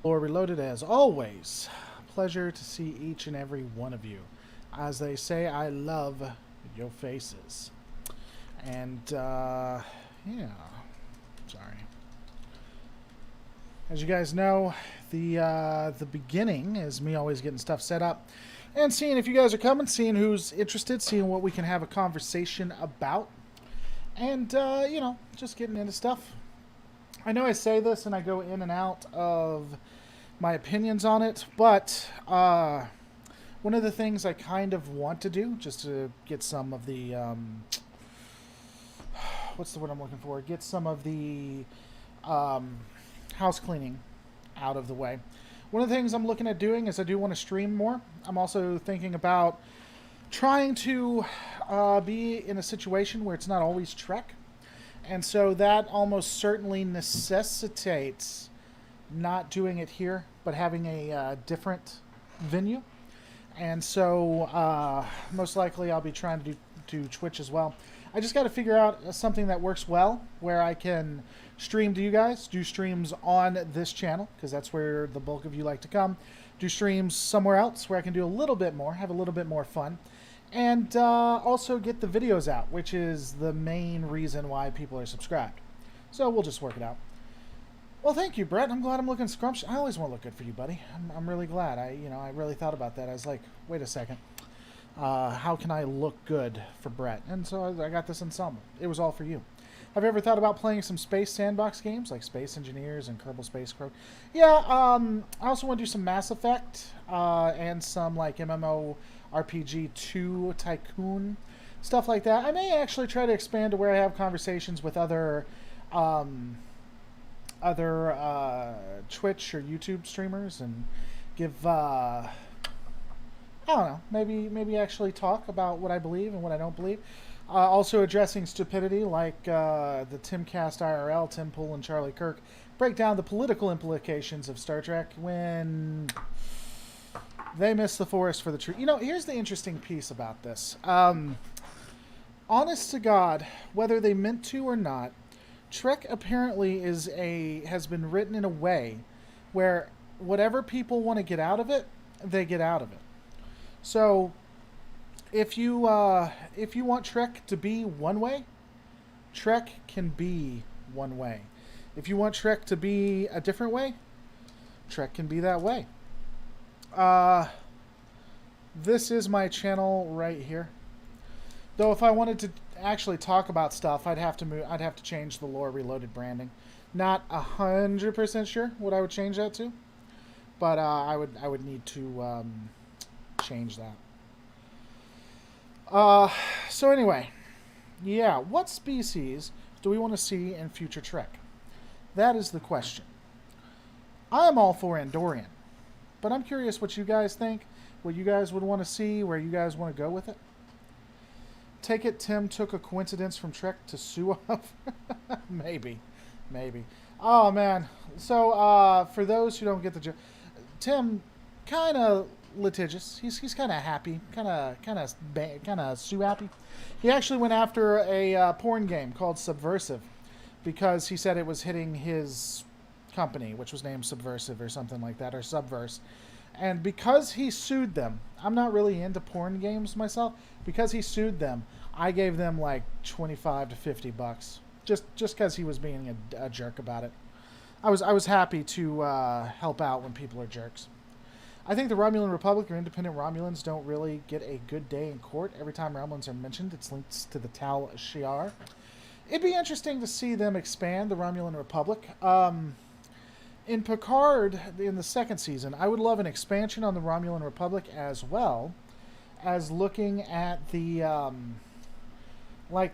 Lore Reloaded, as always. Pleasure to see each and every one of you. As they say, I love your faces. And, yeah. Sorry. As you guys know, the beginning is me always getting stuff set up and seeing if you guys are coming, seeing who's interested, seeing what we can have a conversation about. And, just getting into stuff. I know I say this and I go in and out of my opinions on it, but one of the things I kind of want to do, just to get some of the, what's the word I'm looking for? Get some of the house cleaning out of the way. One of the things I'm looking at doing is I do want to stream more. I'm also thinking about trying to be in a situation where it's not always Trek. And so that almost certainly necessitates not doing it here, but having a different venue. And so most likely I'll be trying to do Twitch as well. I just got to figure out something that works well, where I can stream to you guys, do streams on this channel, because that's where the bulk of you like to come, do streams somewhere else where I can do a little bit more, have a little bit more fun. And also get the videos out, which is the main reason why people are subscribed. So we'll just work it out. Well, thank you, Brett. I'm glad I'm looking scrumptious. I always want to look good for you, buddy. I'm really glad. I really thought about that. I was like, wait a second. How can I look good for Brett? And so I got this ensemble. It was all for you. Have you ever thought about playing some space sandbox games like Space Engineers and Kerbal Space Probe? Yeah, I also want to do some Mass Effect and some like MMORPG 2 Tycoon, stuff like that. I may actually try to expand to where I have conversations with other Twitch or YouTube streamers and give I don't know, maybe actually talk about what I believe and what I don't believe. Also addressing stupidity like the Timcast IRL, Tim Pool and Charlie Kirk break down the political implications of Star Trek when they miss the forest for the tree. You know, here's the interesting piece about this. Honest to God, whether they meant to or not, Trek apparently has been written in a way where whatever people want to get out of it, they get out of it. So if you want Trek to be one way, Trek can be one way. If you want Trek to be a different way, Trek can be that way. This is my channel right here. Though if I wanted to actually talk about stuff, I'd have to change the Lore Reloaded branding. Not 100% sure what I would change that to, but I would need to change that. So anyway, yeah, what species do we want to see in future Trek? That is the question. I am all for Andorian, but I'm curious what you guys think, what you guys would want to see, where you guys want to go with it. Take it Tim took a coincidence from Trek to sue off? Maybe. Oh, man. So, for those who don't get the joke, Tim, kind of litigious. He's kind of happy, kind of sue happy. He actually went after a porn game called Subversive because he said it was hitting his company, which was named Subversive or something like that, or Subverse. And because he sued them, I'm not really into porn games myself. Because he sued them, I gave them like $25 to $50, just because he was being a jerk about it. I was happy to help out when people are jerks. I think the Romulan Republic or independent Romulans don't really get a good day in court. Every time Romulans are mentioned, it's linked to the Tal Shiar. It'd be interesting to see them expand the Romulan Republic. In Picard, in the second season, I would love an expansion on the Romulan Republic as well as looking at the, what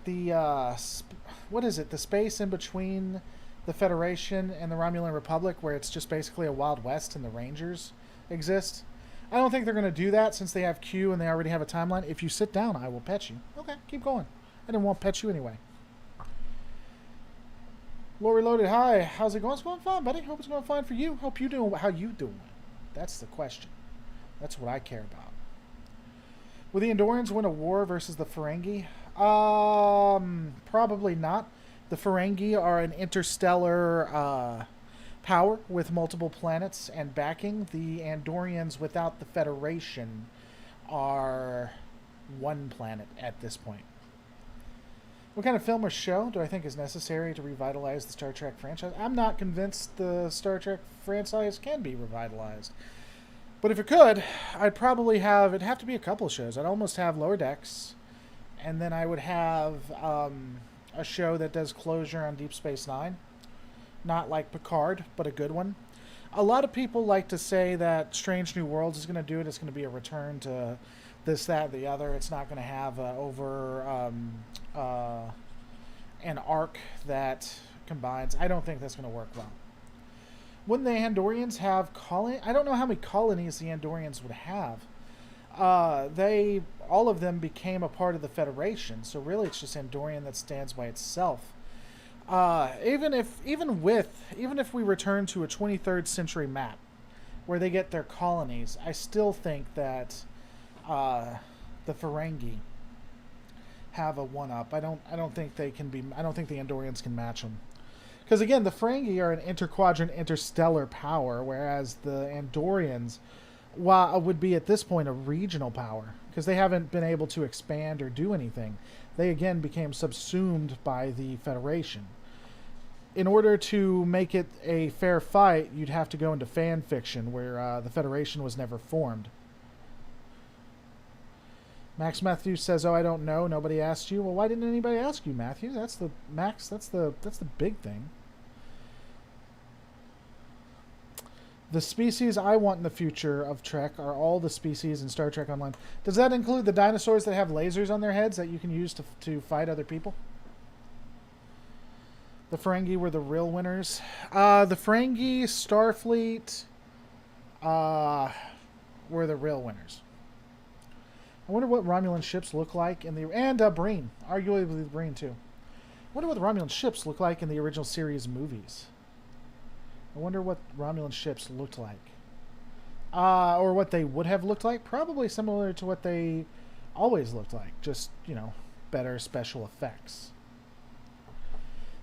is it, the space in between the Federation and the Romulan Republic where it's just basically a Wild West and the Rangers exist. I don't think they're going to do that since they have Q and they already have a timeline. If you sit down, I will pet you. Okay, keep going. I didn't want to pet you anyway. Lore Reloaded, hi. How's it going? It's going fine, buddy. Hope it's going fine for you. Hope you doing. How you doing? That's the question. That's what I care about. Will the Andorians win a war versus the Ferengi? Probably not. The Ferengi are an interstellar power with multiple planets and backing. The Andorians without the Federation are one planet at this point. What kind of film or show do I think is necessary to revitalize the Star Trek franchise? I'm not convinced the Star Trek franchise can be revitalized. But if it could, I'd probably have... It'd have to be a couple shows. I'd almost have Lower Decks. And then I would have a show that does closure on Deep Space Nine. Not like Picard, but a good one. A lot of people like to say that Strange New Worlds is going to do it. It's going to be a return to this, that, the other. It's not going to have an arc that combines. I don't think that's going to work well. Wouldn't the Andorians have colonies? I don't know how many colonies the Andorians would have. All of them became a part of the Federation, so really it's just Andorian that stands by itself. Even if we return to a 23rd century map where they get their colonies, I still think that the Ferengi have a one-up. I don't think the Andorians can match them. Because again, the Ferengi are an interquadrant interstellar power, whereas the Andorians would be at this point a regional power because they haven't been able to expand or do anything. They again became subsumed by the Federation. In order to make it a fair fight, you'd have to go into fan fiction where the Federation was never formed. Max Matthews says, "Oh, I don't know. Nobody asked you." Well, why didn't anybody ask you, Matthews? That's the big thing. The species I want in the future of Trek are all the species in Star Trek Online. Does that include the dinosaurs that have lasers on their heads that you can use to fight other people? The Ferengi were the real winners. The Ferengi, Starfleet, were the real winners. I wonder what Romulan ships look like in the... And Breen. Arguably the Breen, too. I wonder what the Romulan ships look like in the original series movies. I wonder what Romulan ships looked like. Or what they would have looked like. Probably similar to what they always looked like. Just, better special effects.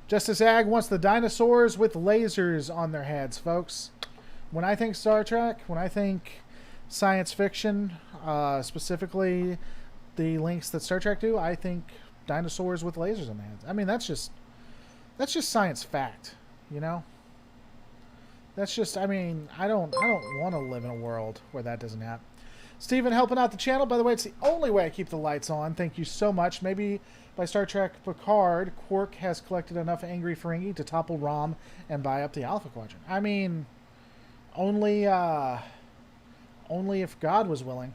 Justice Ag wants the dinosaurs with lasers on their heads, folks. When I think Star Trek, when I think science fiction, specifically the links that Star Trek do, I think dinosaurs with lasers on their heads. I mean, that's just science fact, That's just, I don't want to live in a world where that doesn't happen. Steven helping out the channel. By the way, it's the only way I keep the lights on. Thank you so much. Maybe by Star Trek Picard, Quark has collected enough angry Ferengi to topple Rom and buy up the Alpha Quadrant. Only if God was willing.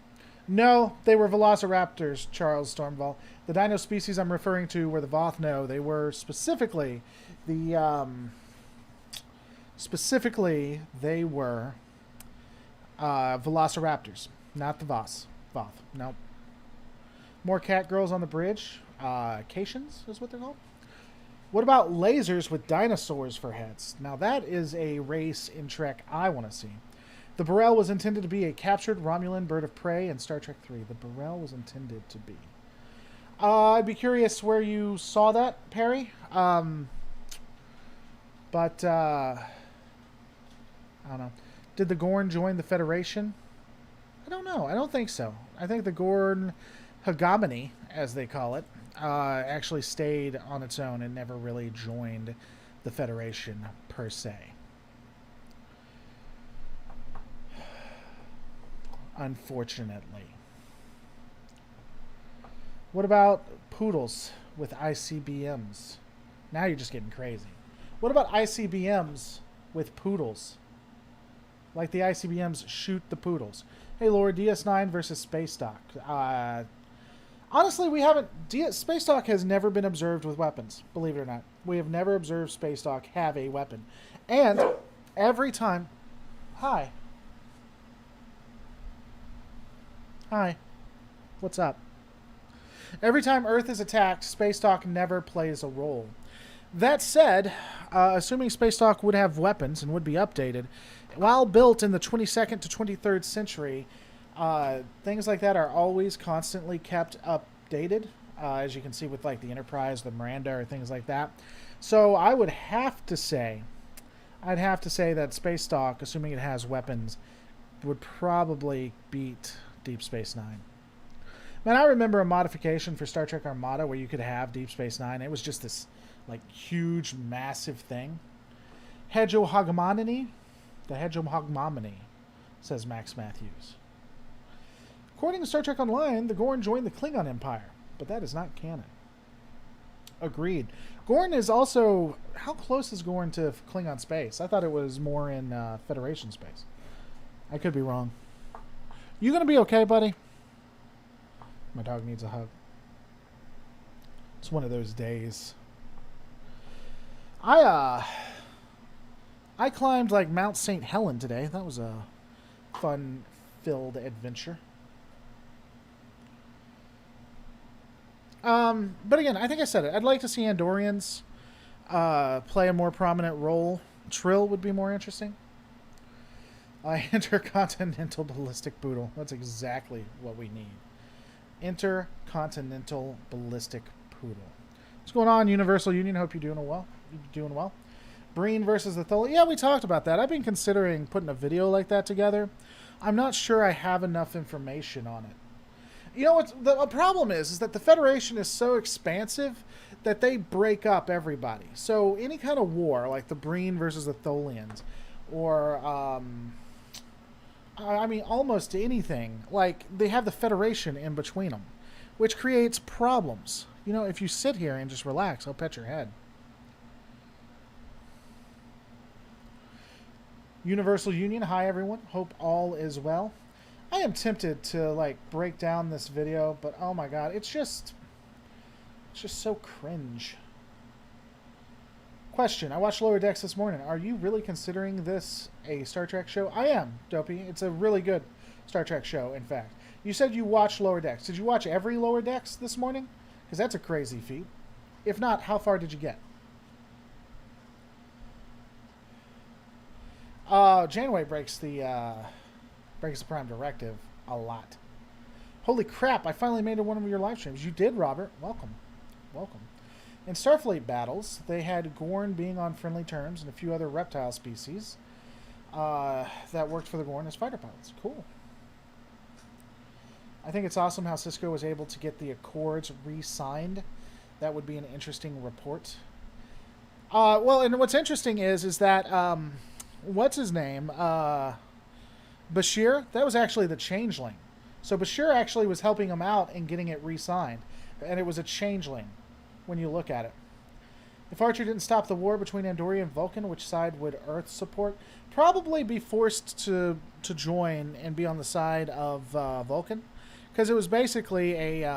No, they were velociraptors, Charles Stormval. The dino species I'm referring to were the Voth. No, they were specifically the... they were velociraptors, not the Voth. Nope. More cat girls on the bridge. Citations is what they're called. What about lasers with dinosaurs for heads? Now that is a race in Trek I want to see. The Burrell was intended to be a captured Romulan bird of prey in Star Trek 3. The Burrell was intended to be. I'd be curious where you saw that, Perry. I don't know. Did the Gorn join the Federation? I don't know. I don't think so. I think the Gorn hegemony, as they call it, actually stayed on its own and never really joined the Federation per se. Unfortunately. What about poodles with ICBMs? Now you're just getting crazy. What about ICBMs with poodles? Like the ICBMs shoot the poodles. Hey, Lord, DS9 versus Space Dock. Honestly, we haven't... Space Dock has never been observed with weapons, believe it or not. We have never observed Space Dock have a weapon. And every time... Hi. Hi. What's up? Every time Earth is attacked, Space Dock never plays a role. That said, assuming Space Dock would have weapons and would be updated, while built in the 22nd to 23rd century, things like that are always constantly kept updated, as you can see with like the Enterprise, the Miranda, or things like that. So I would have to say I'd have to say that Space Stalk, assuming it has weapons, would probably beat Deep Space Nine. Man, I remember a modification for Star Trek Armada where you could have Deep Space Nine. It was just this like huge, massive thing. Hedgehogomony, the Hedgehogomony, says Max Matthews. According to Star Trek Online, the Gorn joined the Klingon Empire, but that is not canon. Agreed. Gorn is also... How close is Gorn to Klingon space? I thought it was more in Federation space. I could be wrong. You gonna be okay, buddy? My dog needs a hug. It's one of those days. I climbed like Mount St. Helen today. That was a fun-filled adventure. But again, I think I said it. I'd like to see Andorians play a more prominent role. Trill would be more interesting. Intercontinental ballistic poodle. That's exactly what we need. Intercontinental ballistic poodle. What's going on, Universal Union? Hope you're doing well. Breen versus the Thule. Yeah, we talked about that. I've been considering putting a video like that together. I'm not sure I have enough information on it. You know what the problem is that the Federation is so expansive that they break up everybody. So any kind of war, like the Breen versus the Tholians, or I mean almost anything, like they have the Federation in between them, which creates problems. You know, if you sit here and just relax, I'll pet your head. Universal Union, hi everyone. Hope all is well. I am tempted to like break down this video, but oh my god, it's just so cringe. Question, I watched Lower Decks this morning. Are you really considering this a Star Trek show? I am, Dopey. It's a really good Star Trek show, in fact. You said you watched Lower Decks. Did you watch every Lower Decks this morning? Because that's a crazy feat. If not, how far did you get? Janeway breaks the Prime Directive a lot. Holy crap, I finally made it one of your live streams. You did, Robert. Welcome. Welcome. In Starfleet battles, they had Gorn being on friendly terms and a few other reptile species that worked for the Gorn as fighter pilots. Cool. I think it's awesome how Cisco was able to get the Accords re-signed. That would be an interesting report. Well, and what's interesting is that... what's his name? Bashir? That was actually the Changeling. So Bashir actually was helping him out and getting it re-signed. And it was a Changeling when you look at it. If Archer didn't stop the war between Andorian and Vulcan, which side would Earth support? Probably be forced to join and be on the side of Vulcan. Because it was basically a...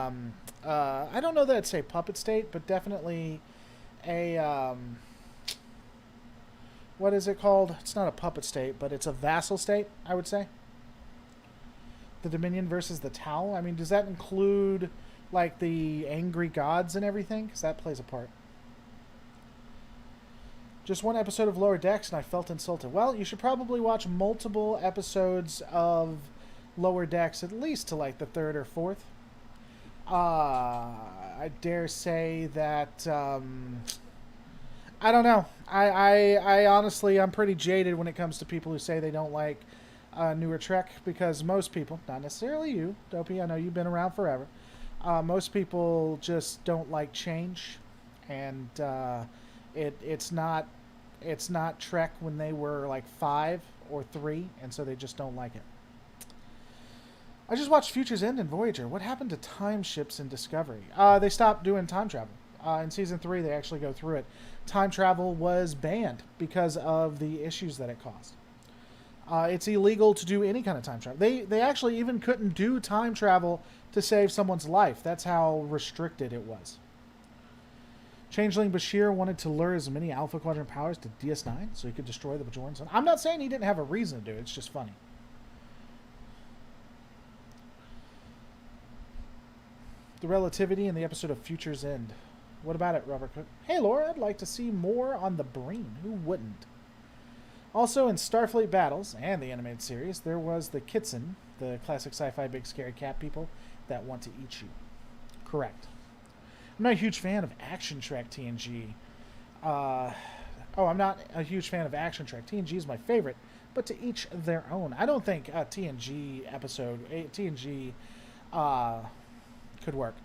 I don't know that it's a puppet state, but definitely a... what is it called? It's not a puppet state, but it's a vassal state, I would say. The Dominion versus the Tau. I mean, does that include, like, the angry gods and everything? Because that plays a part. Just one episode of Lower Decks, and I felt insulted. Well, you should probably watch multiple episodes of Lower Decks, at least to, like, the third or fourth. I dare say that... I don't know. I honestly, I'm pretty jaded when it comes to people who say they don't like newer Trek, because most people, not necessarily you, Dopey, I know you've been around forever, most people just don't like change, and it's not Trek when they were like 5 or 3, and so they just don't like it. I just watched Future's End and Voyager. What happened to time ships in Discovery? They stopped doing time travel. In Season 3, they actually go through it. Time travel was banned because of the issues that it caused. It's illegal to do any kind of time travel. They actually even couldn't do time travel to save someone's life. That's how restricted it was. Changeling Bashir wanted to lure as many Alpha Quadrant powers to DS9 so he could destroy the Bajoran Sun. I'm not saying he didn't have a reason to do it. It's just funny. The relativity in the episode of Future's End. What about it, Robert Cook? Hey, Laura, I'd like to see more on the Breen. Who wouldn't? Also, in Starfleet Battles and the animated series, there was the Kitsen, the classic sci-fi big scary cat people that want to eat you. Correct. I'm not a huge fan of Action Trek TNG. Oh, I'm not a huge fan of Action Trek. TNG is my favorite, but to each their own. I don't think a TNG could work.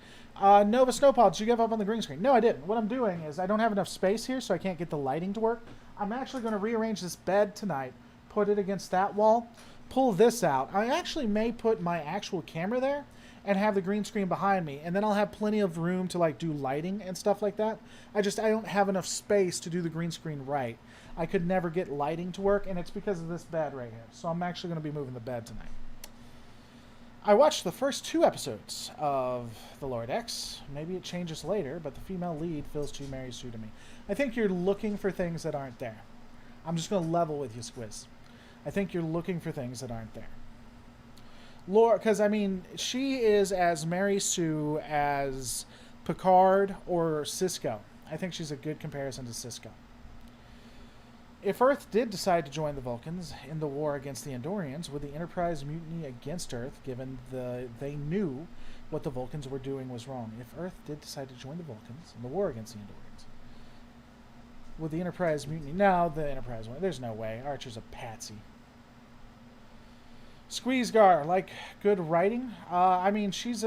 Nova Snowpaw, did you give up on the green screen? No, I didn't. What I'm doing is I don't have enough space here, so I can't get the lighting to work. I'm actually going to rearrange this bed tonight, put it against that wall, pull this out. I actually may put my actual camera there and have the green screen behind me, and then I'll have plenty of room to like do lighting and stuff like that. I don't have enough space to do the green screen right. I could never get lighting to work, and it's because of this bed right here. So I'm actually going to be moving the bed tonight. I watched the first 2 episodes of The Lower Decks. Maybe it changes later, but the female lead feels too Mary Sue to me. I think you're looking for things that aren't there. I'm just going to level with you, Squiz. I think you're looking for things that aren't there. Laura, because, I mean, she is as Mary Sue as Picard or Cisco. I think she's a good comparison to Cisco. If Earth did decide to join the Vulcans in the war against the Andorians, would the Enterprise mutiny against Earth, given they knew what the Vulcans were doing was wrong? If Earth did decide to join the Vulcans in the war against the Andorians, would the Enterprise mutiny? No, the Enterprise won't. There's no way. Archer's a patsy. Squeezegar, like good writing. I mean, she's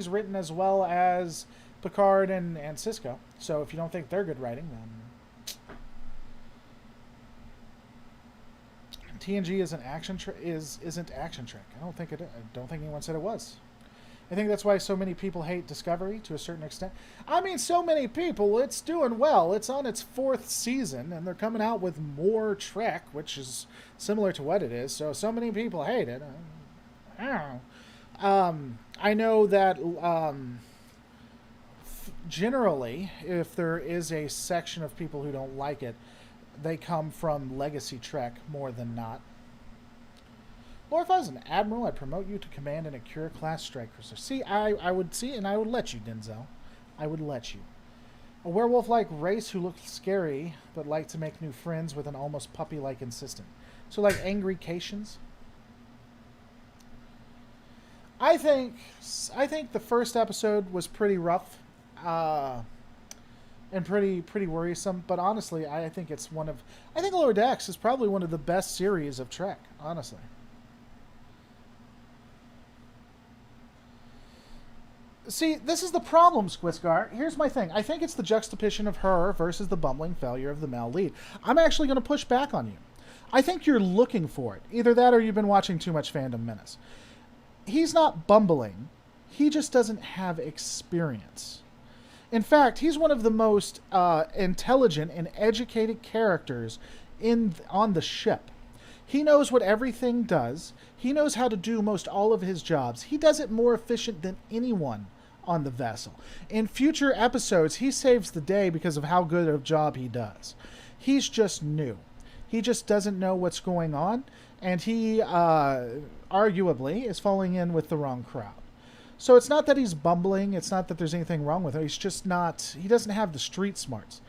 written as well as Picard and Cisco. So if you don't think they're good writing, then TNG isn't action Trek. I don't think anyone said it was. I think that's why so many people hate Discovery to a certain extent. I mean, so many people. It's doing well. It's on its 4th season, and they're coming out with more Trek, which is similar to what it is. So many people hate it. I don't know. I know that generally, if there is a section of people who don't like it, they come from Legacy Trek more than not. Or if I was an admiral, I'd promote you to command an Acura-class strike cruiser. See, I would see, and I would let you, Denzel. I would let you. A werewolf-like race who looked scary, but liked to make new friends with an almost puppy-like insistent. So like angry Cations. I think the first episode was pretty rough. And pretty worrisome, but honestly, I think Lower Decks is probably one of the best series of Trek, honestly. See, this is the problem, Squisgar. Here's my thing. I think it's the juxtaposition of her versus the bumbling failure of the male lead. I'm actually going to push back on you. I think you're looking for it. Either that or you've been watching too much Fandom Menace. He's not bumbling. He just doesn't have experience. In fact, he's one of the most intelligent and educated characters on the ship. He knows what everything does. He knows how to do most all of his jobs. He does it more efficient than anyone on the vessel. In future episodes, he saves the day because of how good of a job he does. He's just new. He just doesn't know what's going on, and he arguably is falling in with the wrong crowd. So it's not that he's bumbling. It's not that there's anything wrong with him. He's just not. He doesn't have the street smarts.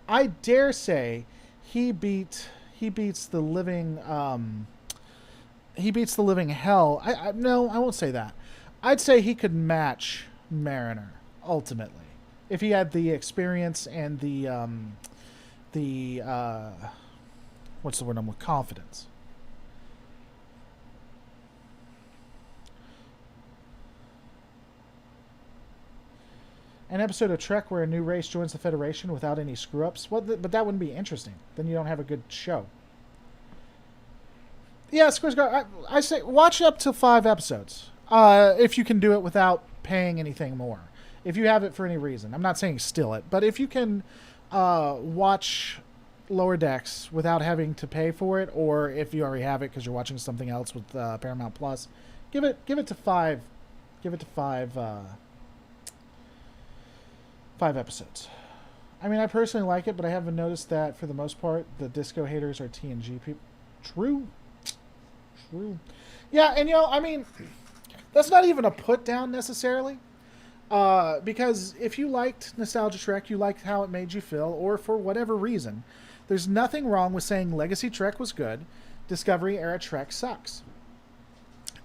I dare say he beats the living. He beats the living hell. No, I won't say that. I'd say he could match Mariner ultimately if he had the experience and the what's the word I'm with, confidence. An episode of Trek where a new race joins the Federation without any screw-ups? Well, but that wouldn't be interesting. Then you don't have a good show. Yeah, Squaresgar, I say watch up to 5 episodes. If you can do it without paying anything more. If you have it for any reason. I'm not saying steal it, but if you can watch Lower Decks without having to pay for it, or if you already have it because you're watching something else with Paramount Plus, give it to 5. Give it to 5 episodes. I mean, I personally like it, but I haven't noticed that for the most part, the disco haters are TNG people. True. Yeah, and I mean, that's not even a put down necessarily. Because if you liked Nostalgia Trek, you liked how it made you feel, or for whatever reason, there's nothing wrong with saying Legacy Trek was good, Discovery Era Trek sucks.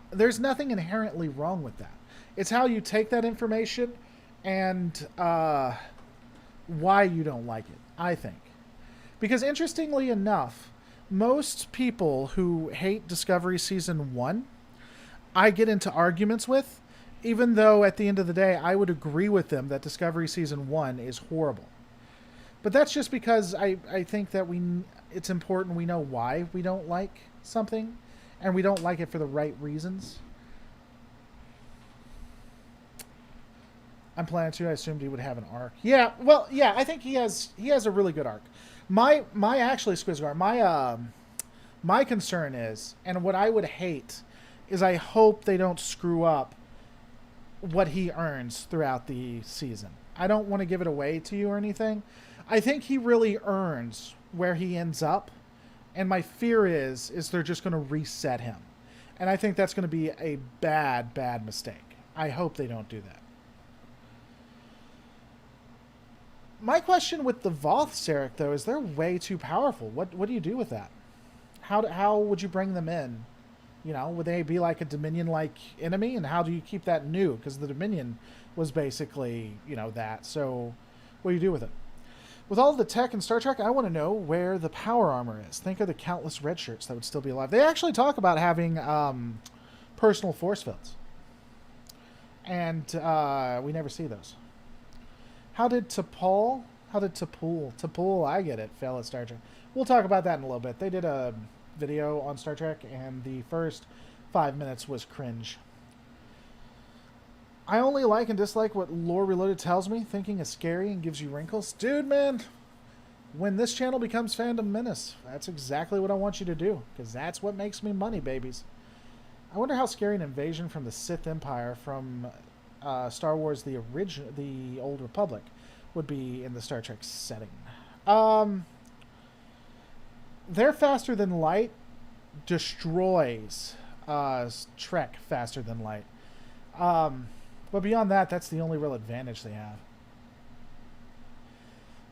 There's nothing inherently wrong with that. It's how you take that information and why you don't like it, I think. Because interestingly enough, most people who hate Discovery Season 1, I get into arguments with, even though at the end of the day, I would agree with them that Discovery Season 1 is horrible. But that's just because I think that it's important we know why we don't like something, and we don't like it for the right reasons. I'm planning to. I assumed he would have an arc. Yeah, well, yeah, I think he has a really good arc. My actually, Squizgar, my concern is, and what I would hate, is I hope they don't screw up what he earns throughout the season. I don't want to give it away to you or anything. I think he really earns where he ends up, and my fear is they're just going to reset him. And I think that's going to be a bad mistake. I hope they don't do that. My question with the Voth Sarek, though, is they're way too powerful. What do you do with that? How would you bring them in? You know, would they be like a Dominion-like enemy? And how do you keep that new? Because the Dominion was basically, you know, that. So what do you do with it? With all the tech in Star Trek, I want to know where the power armor is. Think of the countless red shirts that would still be alive. They actually talk about having personal force fields. And we never see those. How did T'Pol, I get it, fail at Star Trek. We'll talk about that in a little bit. They did a video on Star Trek, and the first 5 minutes was cringe. I only like and dislike what Lore Reloaded tells me. Thinking is scary and gives you wrinkles. Dude, man, when this channel becomes Fandom Menace, that's exactly what I want you to do, because that's what makes me money, babies. I wonder how scary an invasion from the Sith Empire from Star Wars, the Old Republic, would be in the Star Trek setting. Their faster than light destroys Trek faster than light. But beyond that, that's the only real advantage they have.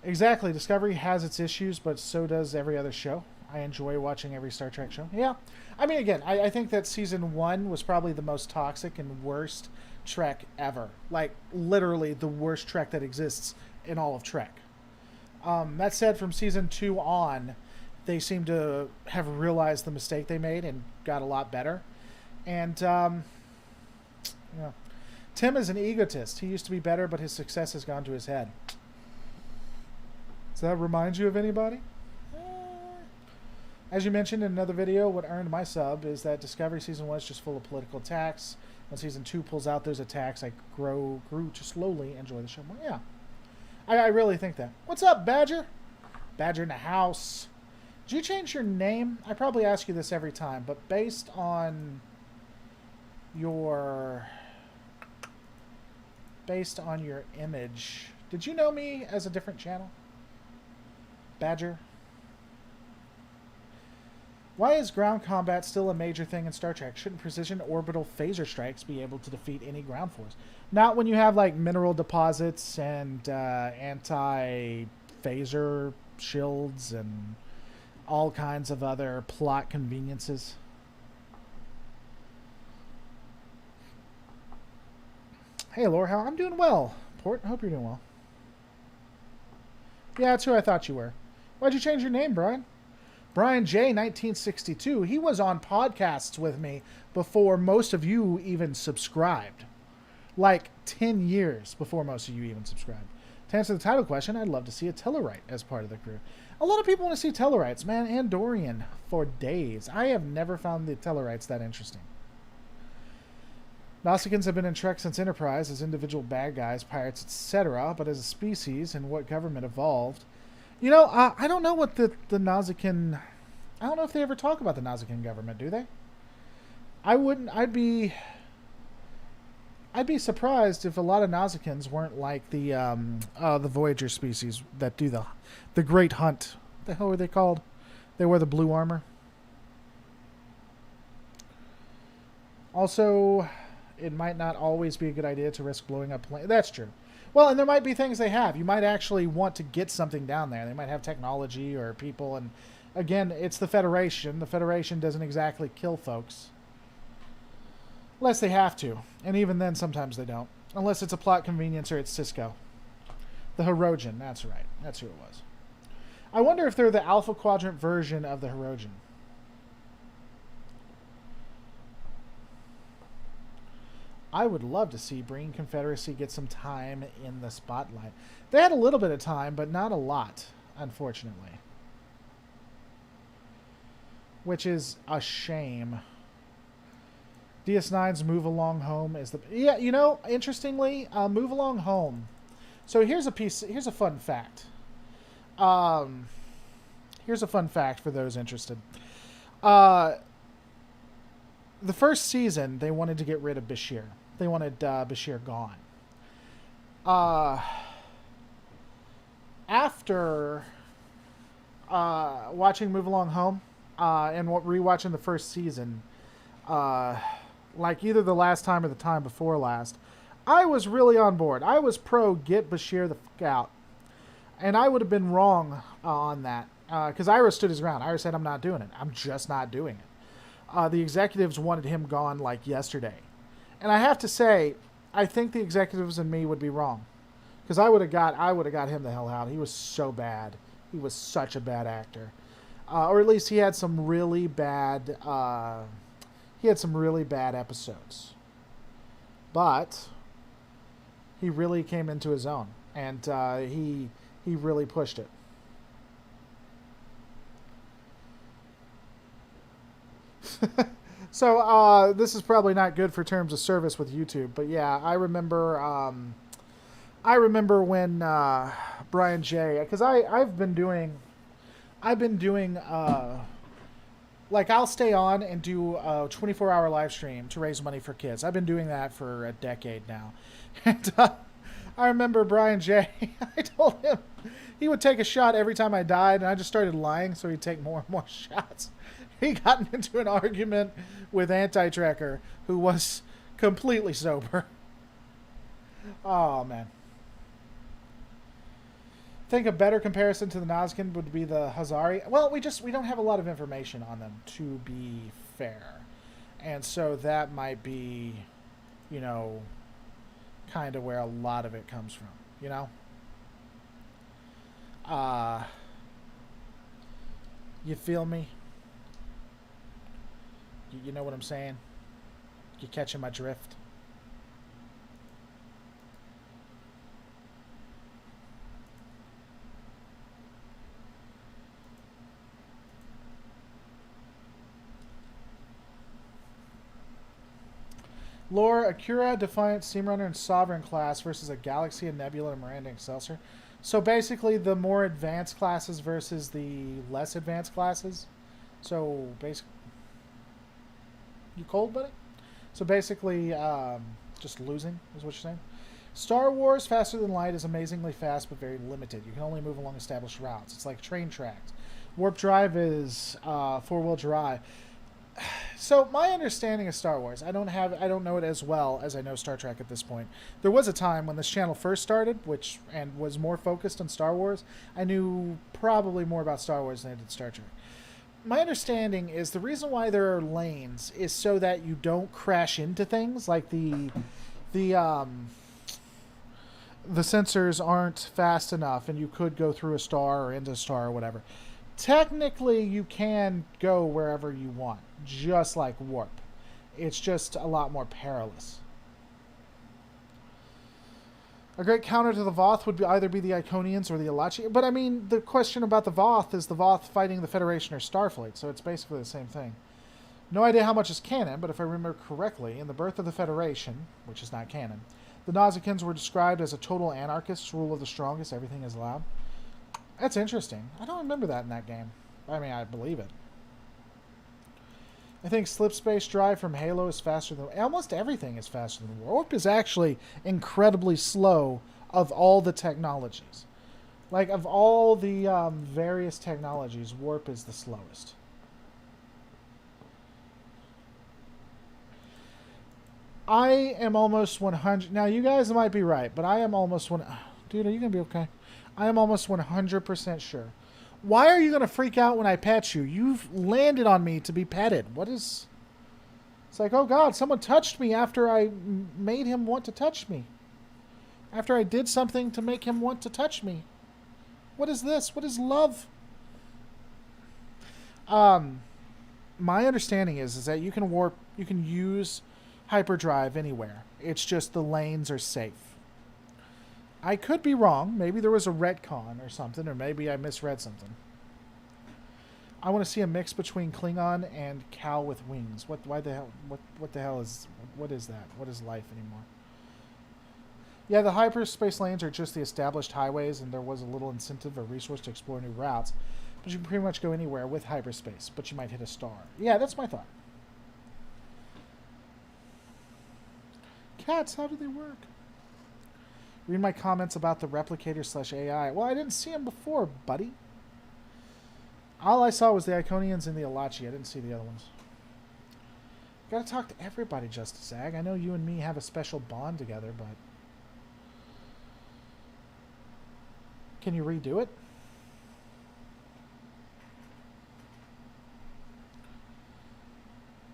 Exactly. Discovery has its issues, but so does every other show. I enjoy watching every Star Trek show. Yeah. I mean, again, I think that Season 1 was probably the most toxic and worst Trek ever. Like, literally the worst Trek that exists in all of Trek. That said, from Season 2 on, they seem to have realized the mistake they made and got a lot better. And, yeah. Tim is an egotist. He used to be better, but his success has gone to his head. Does that remind you of anybody? As you mentioned in another video, what earned my sub is that Discovery Season 1 is just full of political attacks. When Season 2 pulls out those attacks, I grew to slowly enjoy the show more. Yeah. I really think that. What's up, Badger? Badger in the house. Did you change your name? I probably ask you this every time, but based on your image, did you know me as a different channel? Badger? Why is ground combat still a major thing in Star Trek? Shouldn't precision orbital phaser strikes be able to defeat any ground force? Not when you have like mineral deposits and anti-phaser shields and all kinds of other plot conveniences. Hey, Laura, how I'm doing well. Port, I hope you're doing well. Yeah, that's who I thought you were. Why'd you change your name, Brian? Brian J. 1962. He was on podcasts with me before most of you even subscribed. Like 10 years before most of you even subscribed. To answer the title question, I'd love to see a Tellarite as part of the crew. A lot of people want to see Tellarites, man. Andorian for days. I have never found the Tellarites that interesting. Nausicaans have been in Trek since Enterprise as individual bad guys, pirates, etc., but as a species and what government evolved. You know, I don't know what the Nausicaan... I don't know if they ever talk about the Nausicaan government, do they? I'd be surprised if a lot of Nausicaans weren't like the Voyager species that do the Great Hunt. What the hell are they called? They wear the blue armor. Also, it might not always be a good idea to risk blowing up planes. That's true. Well, and there might be things they have. You might actually want to get something down there. They might have technology or people. And again, it's the Federation. The Federation doesn't exactly kill folks. Unless they have to. And even then, sometimes they don't. Unless it's a plot convenience or it's Cisco. The Hirogen. That's right. That's who it was. I wonder if they're the Alpha Quadrant version of the Hirogen. I would love to see Breen Confederacy get some time in the spotlight. They had a little bit of time, but not a lot, unfortunately. Which is a shame. DS9's Move Along Home is the... Yeah, you know, interestingly, Move Along Home. So here's a fun fact. Here's a fun fact for those interested. The first season, they wanted to get rid of Bashir. They wanted Bashir gone. After watching Move Along Home and rewatching the first season, like either the last time or the time before last, I was really on board. I was pro get Bashir the fuck out. And I would have been wrong on that. Because Ira stood his ground. Ira said, I'm not doing it. I'm just not doing it. The executives wanted him gone like yesterday. And I have to say, I think the executives and me would be wrong. Because I would have got him the hell out. He was so bad. He was such a bad actor. Or at least he had some really bad episodes. But he really came into his own. And he really pushed it. So this is probably not good for terms of service with YouTube, but yeah, I remember when Brian J, because I've been doing like I'll stay on and do a 24-hour live stream to raise money for kids. I've been doing that for a decade now, and I remember Brian J. I told him he would take a shot every time I died, and I just started lying, so he'd take more and more shots. He got into an argument with Anti-Tracker, who was completely sober. Oh, man. I think a better comparison to the Nausicaan would be the Hazari. Well, we don't have a lot of information on them, to be fair. And so that might be, you know, kind of where a lot of it comes from, you know? You feel me? You know what I'm saying? You catching my drift? Lore, Akira, Defiant, Steamrunner, and Sovereign class versus a Galaxy, a Nebula, and Miranda Excelsior. So basically the more advanced classes versus the less advanced classes. So basically... You cold, buddy? So basically, just losing is what you're saying. Star Wars Faster Than Light is amazingly fast, but very limited. You can only move along established routes. It's like train tracks. Warp Drive is four-wheel drive. So my understanding of Star Wars, I don't know it as well as I know Star Trek at this point. There was a time when this channel first started, and was more focused on Star Wars. I knew probably more about Star Wars than I did Star Trek. My understanding is the reason why there are lanes is so that you don't crash into things, like the sensors aren't fast enough and you could go through a star or into a star or whatever. Technically, you can go wherever you want, just like Warp. It's just a lot more perilous. A great counter to the Voth would either be the Iconians or the Alachi. But I mean, the question about the Voth is the Voth fighting the Federation or Starfleet, so it's basically the same thing. No idea how much is canon, but if I remember correctly, in the Birth of the Federation, which is not canon, the Nausicans were described as a total anarchist, rule of the strongest, everything is allowed. That's interesting. I don't remember that in that game. I mean, I believe it. I think Slip Space Drive from Halo is faster than... Almost everything is faster than Warp. Is actually incredibly slow of all the technologies. Like, of all the various technologies, Warp is the slowest. I am almost 100... Now, you guys might be right, but I am almost... Dude, are you going to be okay? I am almost 100% sure. Why are you going to freak out when I pet you? You've landed on me to be petted. What is... It's like, oh God, someone touched me after I made him want to touch me. After I did something to make him want to touch me. What is this? What is love? My understanding is that you can use hyperdrive anywhere. It's just the lanes are safe. I could be wrong. Maybe there was a retcon or something, or maybe I misread something. I want to see a mix between Klingon and cow with wings. Why the hell? What the hell is? What is that? What is life anymore? Yeah, the hyperspace lanes are just the established highways, and there was a little incentive or resource to explore new routes. But you can pretty much go anywhere with hyperspace, but you might hit a star. Yeah, that's my thought. Cats, how do they work? Read my comments about the replicator/AI. Well, I didn't see them before, buddy. All I saw was the Iconians and the Alachi. I didn't see the other ones. Gotta talk to everybody, Justice Ag. I know you and me have a special bond together, but... Can you redo it?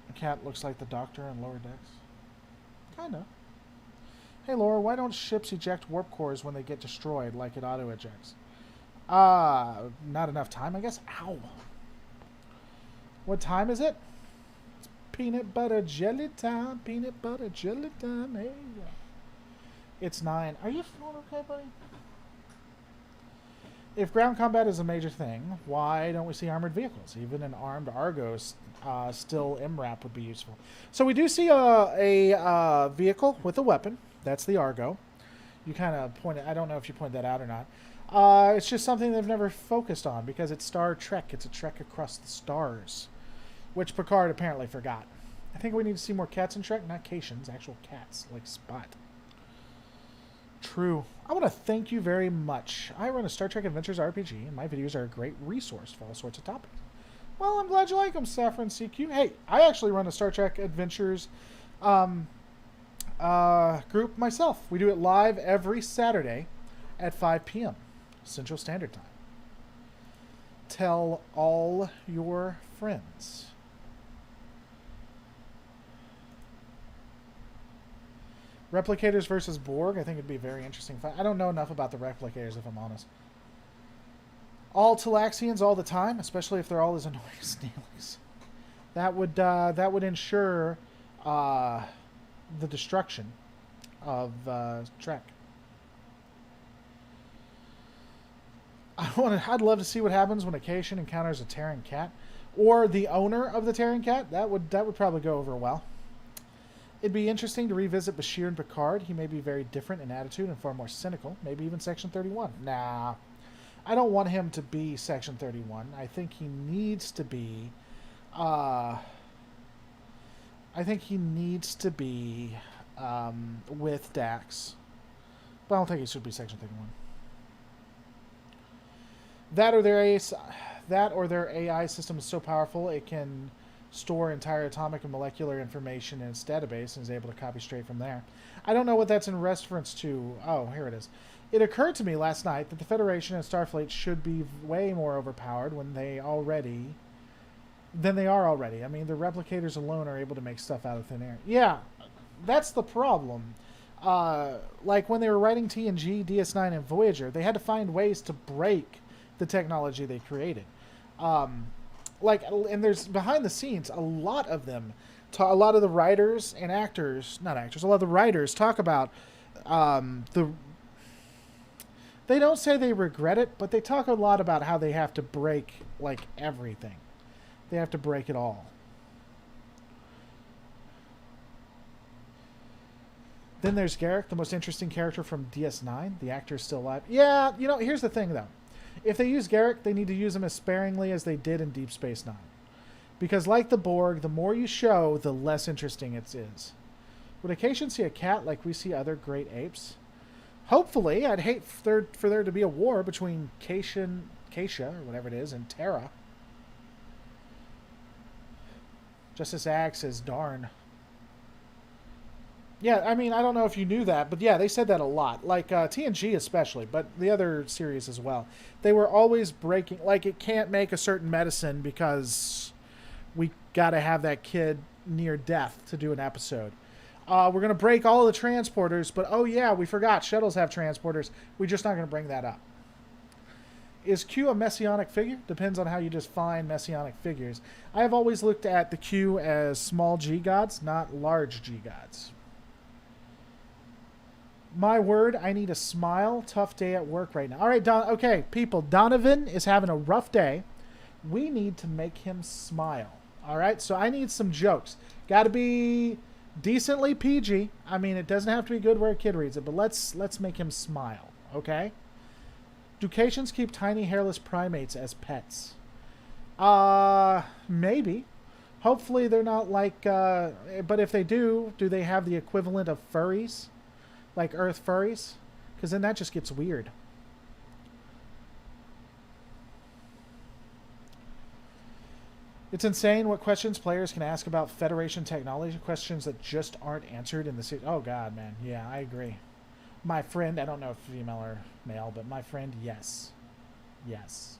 The cat looks like the Doctor in Lower Decks. Kinda. Hey, Laura, why don't ships eject warp cores when they get destroyed like it auto-ejects? Not enough time, I guess. Ow. What time is it? It's peanut butter jelly time. Peanut butter jelly time. Hey. It's 9. Are you feeling okay, buddy? If ground combat is a major thing, why don't we see armored vehicles? Even an armed Argos, still MRAP would be useful. So we do see a vehicle with a weapon. That's the Argo. You kind of pointed... I don't know if you pointed that out or not. It's just something they've never focused on because it's Star Trek. It's a trek across the stars, which Picard apparently forgot. I think we need to see more cats in Trek, not Cations, actual cats, like Spot. True. I want to thank you very much. I run a Star Trek Adventures RPG, and my videos are a great resource for all sorts of topics. Well, I'm glad you like them, Saffron CQ. Hey, I actually run a Star Trek Adventures group myself. We do it live every Saturday at 5 p.m. Central Standard Time. Tell all your friends. Replicators versus Borg. I think it'd be a very interesting fight. I don't know enough about the replicators, if I'm honest. All Talaxians all the time, especially if they're all as annoying as Neelix. That would ensure the destruction of Trek. I'd love to see what happens when a Cation encounters a Terran cat, or the owner of the Terran cat. That would probably go over well. It'd be interesting to revisit Bashir and Picard. He may be very different in attitude and far more cynical. Maybe even Section 31. Nah, I don't want him to be Section 31. I think he needs to be. With Dax. But I don't think he should be Section 31. That or their AI system is so powerful it can store entire atomic and molecular information in its database and is able to copy straight from there. I don't know what that's in reference to. Oh, here it is. It occurred to me last night that the Federation and Starfleet should be way more overpowered than they are already. I mean, the replicators alone are able to make stuff out of thin air. Yeah, that's the problem. Like when they were writing TNG, DS9, and Voyager, they had to find ways to break the technology they created. And there's behind the scenes a lot of them. A lot of the writers and actors, not actors, a lot of the writers talk about they don't say they regret it, but they talk a lot about how they have to break like everything. They have to break it all. Then there's Garrick, the most interesting character from DS9. The actor is still alive. Yeah, here's the thing though. If they use Garrick, they need to use him as sparingly as they did in Deep Space Nine. Because like the Borg, the more you show, the less interesting it is. Would a Cation see a cat like we see other great apes? Hopefully. I'd hate for there to be a war between Keisha, or whatever it is, and Terra. Justice Ag says, darn. Yeah, I mean, I don't know if you knew that, but yeah, they said that a lot. Like TNG especially, but the other series as well. They were always breaking, like it can't make a certain medicine because we got to have that kid near death to do an episode. We're going to break all of the transporters, but oh yeah, we forgot, shuttles have transporters. We're just not going to bring that up. Is Q a messianic figure? Depends on how you define messianic figures. I have always looked at the Q as small g gods, not large g gods. My word, I need a smile. Tough day at work right now. All right, okay, people. Donovan is having a rough day. We need to make him smile. All right, so I need some jokes. Got to be decently PG. I mean, it doesn't have to be good where a kid reads it, but let's make him smile. Okay. Do Citations keep tiny hairless primates as pets? Maybe. Hopefully they're not like. But if they do they have the equivalent of furries? Like Earth furries? Because then that just gets weird. It's insane what questions players can ask about Federation technology. Questions that just aren't answered in the series. Oh, God, man. Yeah, I agree. My friend, I don't know if female or male, but my friend, yes. Yes.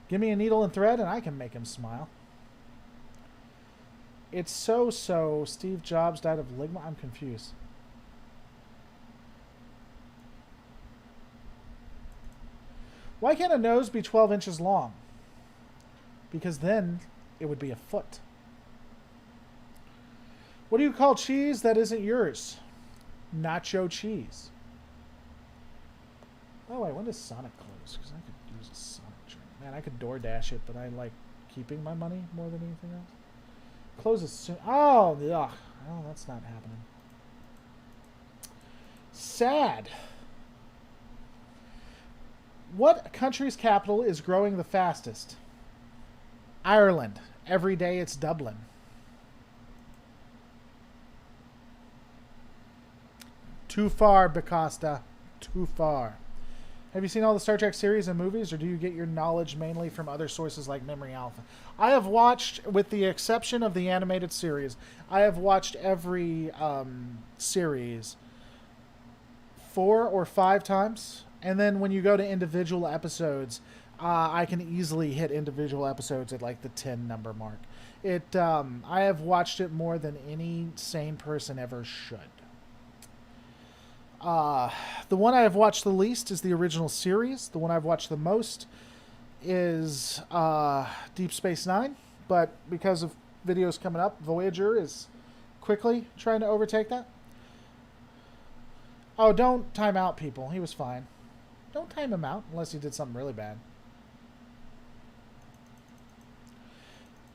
Give me a needle and thread and I can make him smile. It's so Steve Jobs died of ligma. I'm confused. Why can't a nose be 12 inches long? Because then it would be a foot. What do you call cheese that isn't yours? Nacho cheese. Oh, wait, when does Sonic close? Because I could use a Sonic drink. Man, I could DoorDash it, but I like keeping my money more than anything else. Closes soon. Oh, ugh. Oh, that's not happening. Sad. What country's capital is growing the fastest? Ireland. Every day it's Dublin. Too far, Bacasta. Too far. Have you seen all the Star Trek series and movies, or do you get your knowledge mainly from other sources like Memory Alpha? I have watched, with the exception of the animated series, I have watched every series 4 or 5 times. And then when you go to individual episodes, I can easily hit individual episodes at like the 10 number mark. I have watched it more than any sane person ever should. The one I have watched the least is the original series. The one I've watched the most is Deep Space Nine. But because of videos coming up, Voyager is quickly trying to overtake that. Oh, don't time out people. He was fine. Don't time him out unless he did something really bad.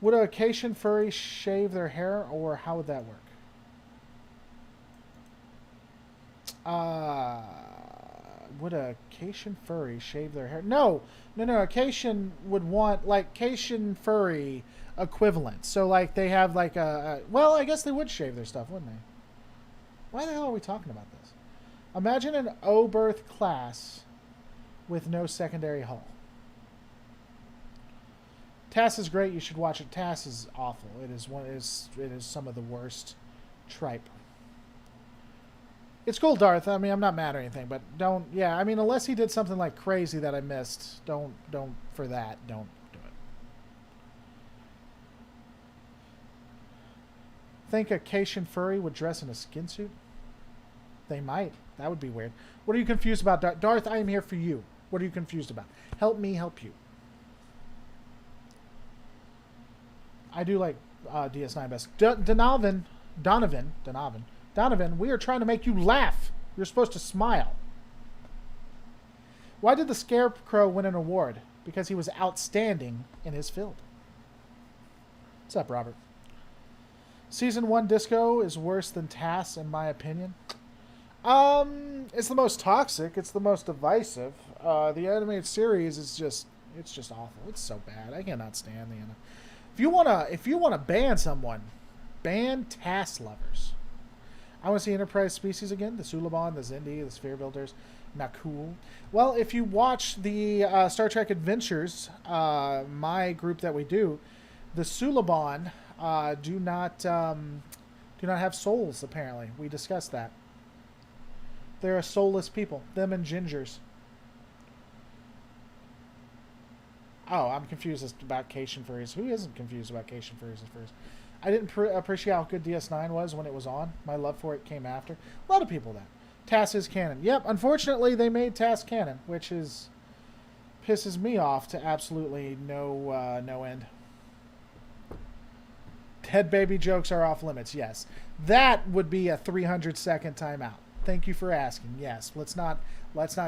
Would a Acacian furry shave their hair, or how would that work? Would a Acacian furry shave their hair? No. Acacian would want, like, Acacian furry equivalent. So, like, they have, like, well, I guess they would shave their stuff, wouldn't they? Why the hell are we talking about this? Imagine an O-birth class with no secondary hull. TAS is great. You should watch it. TAS is awful. It is some of the worst tripe. It's cool, Darth. I mean, I'm not mad or anything, but don't. Yeah, I mean, unless he did something like crazy that I missed, don't for that. Don't do it. Think a Acacian furry would dress in a skin suit? They might. That would be weird. What are you confused about, Darth? Darth, I am here for you. What are you confused about? Help me help you. I do like DS9 best. Donovan, we are trying to make you laugh. You're supposed to smile. Why did the Scarecrow win an award? Because he was outstanding in his field. What's up, Robert? Season 1 disco is worse than TAS, in my opinion. It's the most toxic. It's the most divisive. The animated series is it's just awful. It's so bad. I cannot stand the anime. If you wanna ban someone, ban TAS lovers. I want to see Enterprise species again. The Suliban, the Xindi, the Sphere Builders. Not cool. Well, if you watch the Star Trek Adventures, my group that we do, the Suliban do not have souls. Apparently, we discussed that. They're a soulless people. Them and gingers. Oh, I'm confused about Acacian furries. Who isn't confused about Acacian furries at first? I didn't appreciate how good DS9 was when it was on. My love for it came after. A lot of people that. TAS is canon. Yep, unfortunately they made TAS canon, which is pisses me off to absolutely no end. Dead baby jokes are off limits. Yes, that would be a 300-second timeout. Thank you for asking. Yes, let's not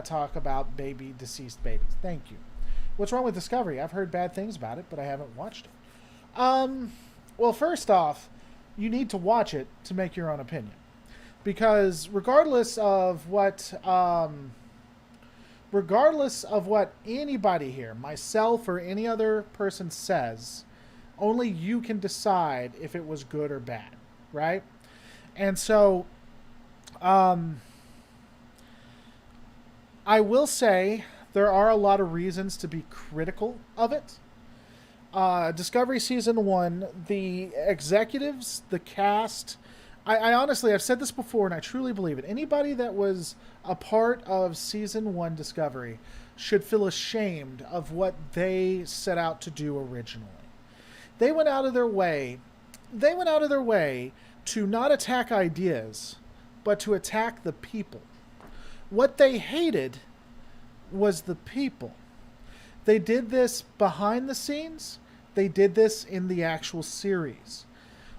talk about deceased babies. Thank you. What's wrong with Discovery? I've heard bad things about it, but I haven't watched it. Well, first off, you need to watch it to make your own opinion, because regardless of what anybody here, myself or any other person says, only you can decide if it was good or bad, right? And so, I will say there are a lot of reasons to be critical of it. Discovery Season 1, the executives, the cast, I honestly, I've said this before and I truly believe it. Anybody that was a part of Season 1 Discovery should feel ashamed of what they set out to do originally. They went out of their way to not attack ideas, but to attack the people. What they hated was the people. They did this behind the scenes. They did this in the actual series.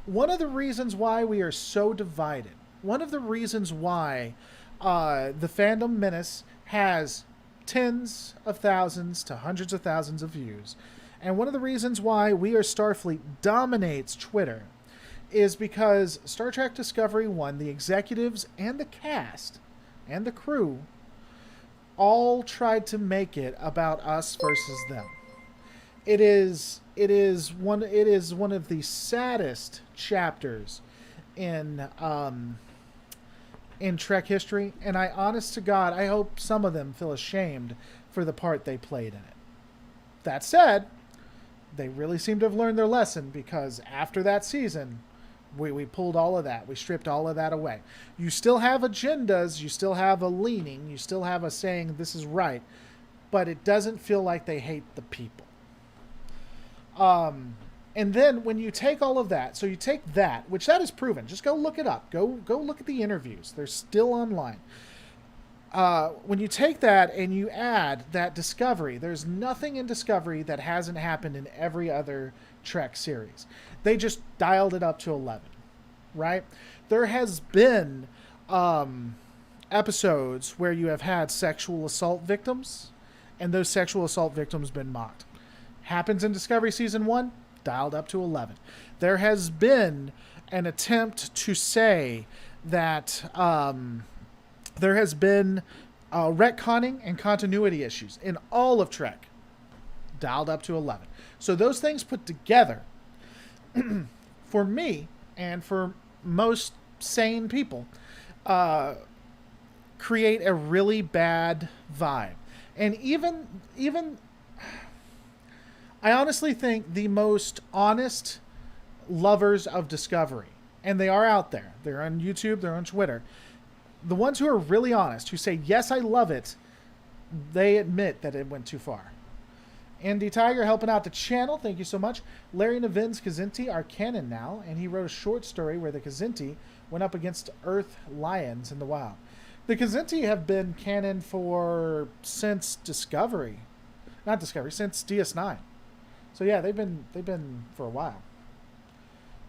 One of the reasons why we are so divided, one of the reasons why the Fandom Menace has tens of thousands to hundreds of thousands of views, and one of the reasons why We Are Starfleet dominates Twitter is because Star Trek Discovery 1, the executives and the cast and the crew all tried to make it about us versus them. It is one of the saddest chapters in Trek history, and I honest to God, I hope some of them feel ashamed for the part they played in it. That said, they really seem to have learned their lesson, because after that season, we pulled all of that. We stripped all of that away. You still have agendas, you still have a leaning, you still have a saying this is right, but it doesn't feel like they hate the people. And then when you take all of that, so you take that, which that is proven. Just go look it up. Go look at the interviews. They're still online. When you take that and you add that Discovery, there's nothing in Discovery that hasn't happened in every other Trek series. They just dialed it up to 11, right? There has been episodes where you have had sexual assault victims, and those sexual assault victims been mocked. Happens in Discovery Season 1, dialed up to 11. There has been an attempt to say that there has been retconning and continuity issues in all of Trek, dialed up to 11. So those things put together, for me and for most sane people, create a really bad vibe. And even I honestly think the most honest lovers of Discovery, and they are out there, they're on YouTube, they're on Twitter, the ones who are really honest, who say, yes, I love it, they admit that it went too far. Andy Tiger helping out the channel, thank you so much. Larry Nevin's Kzinti are canon now, and he wrote a short story where the Kzinti went up against Earth lions in the wild. The Kzinti have been canon since Discovery. Not Discovery, since DS9. So yeah, they've been for a while.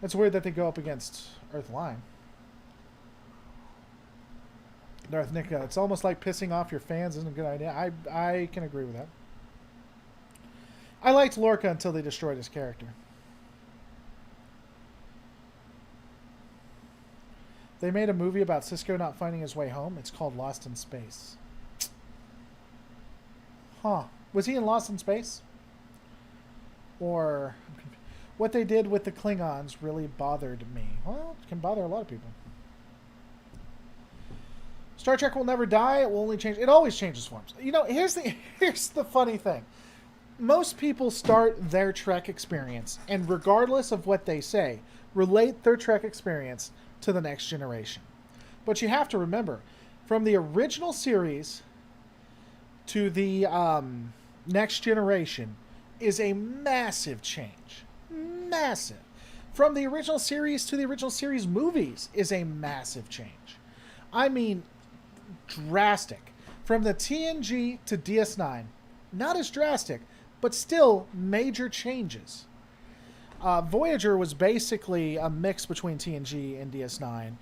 It's weird that they go up against Earth Lion. Darth Nick, it's almost like pissing off your fans isn't a good idea. I can agree with that. I liked Lorca until they destroyed his character. They made a movie about Sisko not finding his way home. It's called Lost in Space. Huh. Was he in Lost in Space? Or what they did with the Klingons really bothered me. Well, it can bother a lot of people. Star Trek will never die. It will only change. It always changes forms. You know, here's the funny thing. Most people start their Trek experience, and regardless of what they say, relate their Trek experience to the next generation. But you have to remember, from the original series to the next generation is a massive change. Massive. From the original series to the original series movies is a massive change. I mean, drastic. From the TNG to DS9, not as drastic, but still major changes. Voyager was basically a mix between TNG and DS9.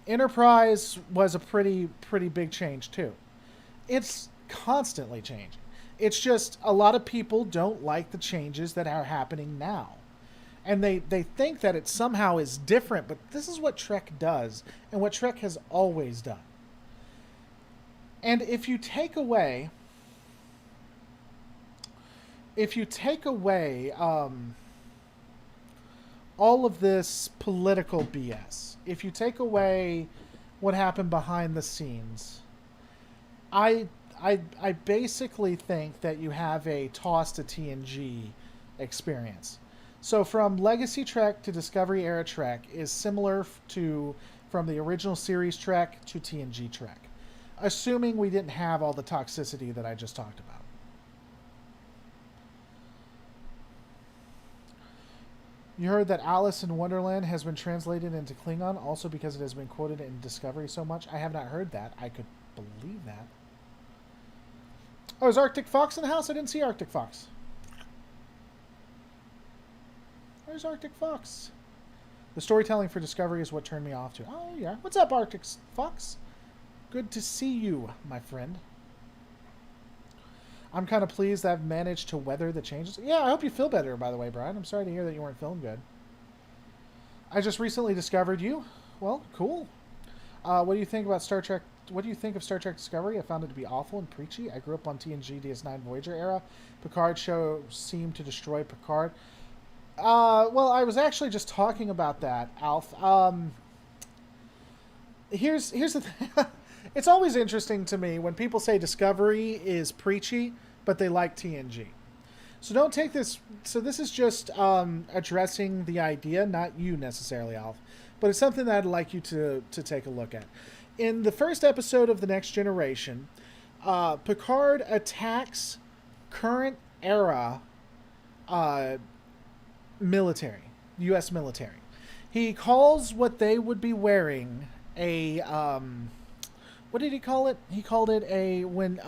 Enterprise was a pretty big change too. It's constantly changing. It's just a lot of people don't like the changes that are happening now. And they think that it somehow is different, but this is what Trek does and what Trek has always done. And if you take away all of this political BS, if you take away what happened behind the scenes, I basically think that you have a toss to TNG experience. So from Legacy Trek to Discovery Era Trek is similar to from the original series Trek to TNG Trek, assuming we didn't have all the toxicity that I just talked about. You heard that Alice in Wonderland has been translated into Klingon also because it has been quoted in Discovery so much? I have not heard that. I could believe that. Oh, is Arctic Fox in the house? I didn't see Arctic Fox. Where's Arctic Fox? The storytelling for Discovery is what turned me off to. Oh, yeah. What's up, Arctic Fox? Good to see you, my friend. I'm kind of pleased I've managed to weather the changes. Yeah, I hope you feel better, by the way, Brian. I'm sorry to hear that you weren't feeling good. I just recently discovered you. Well, cool. What do you think about Star Trek? What do you think of Star Trek Discovery? I found it to be awful and preachy. I grew up on TNG, DS9, Voyager era. Picard show seemed to destroy Picard. Well, I was actually just talking about that, Alf. Here's the thing. It's always interesting to me when people say Discovery is preachy, but they like TNG. So don't take this... So this is just addressing the idea, not you necessarily, Alf. But it's something that I'd like you to take a look at. In the first episode of The Next Generation, Picard attacks current era military, U.S. military. He calls what they would be wearing a... what did he call it? He called it a... When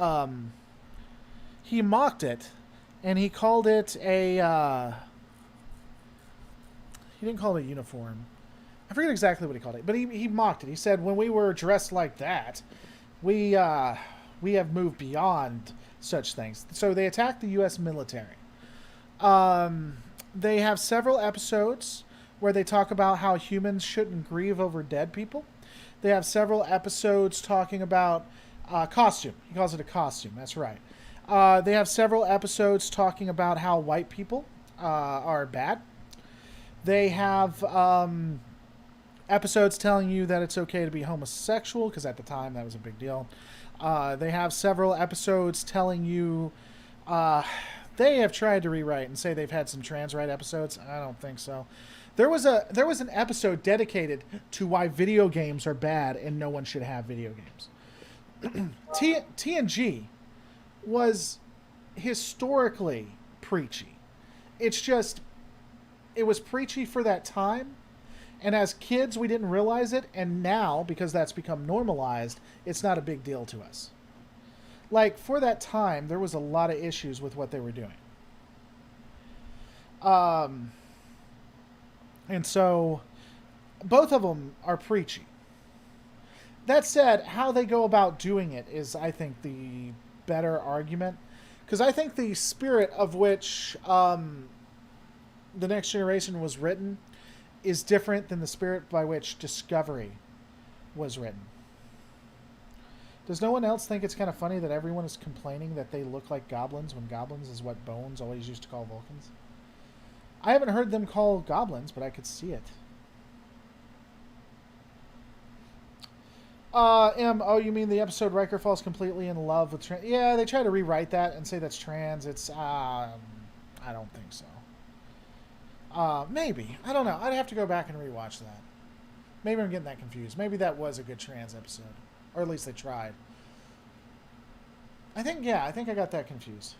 he mocked it, and he called it a... he didn't call it a uniform. I forget exactly what he called it, but he mocked it. He said, when we were dressed like that, we have moved beyond such things. So they attacked the U.S. military. They have several episodes where they talk about how humans shouldn't grieve over dead people. They have several episodes talking about costume. He calls it a costume. That's right. They have several episodes talking about how white people are bad. They have episodes telling you that it's okay to be homosexual, because at the time that was a big deal. They have several episodes telling you... they have tried to rewrite and say they've had some trans right episodes. I don't think so. There was an episode dedicated to why video games are bad and no one should have video games. TNG was historically preachy. It's just, it was preachy for that time, and as kids we didn't realize it, and now, because that's become normalized, it's not a big deal to us. Like, for that time, there was a lot of issues with what they were doing. And so, both of them are preachy. That said, how they go about doing it is, I think, the better argument. Because I think the spirit of which The Next Generation was written is different than the spirit by which Discovery was written. Does no one else think it's kind of funny that everyone is complaining that they look like goblins when goblins is what Bones always used to call Vulcans? I haven't heard them call goblins, but I could see it. Oh, you mean the episode Riker falls completely in love with trans? Yeah, they try to rewrite that and say that's trans. It's, I don't think so. Maybe. I don't know. I'd have to go back and rewatch that. Maybe I'm getting that confused. Maybe that was a good trans episode. Or at least they tried. I think I got that confused.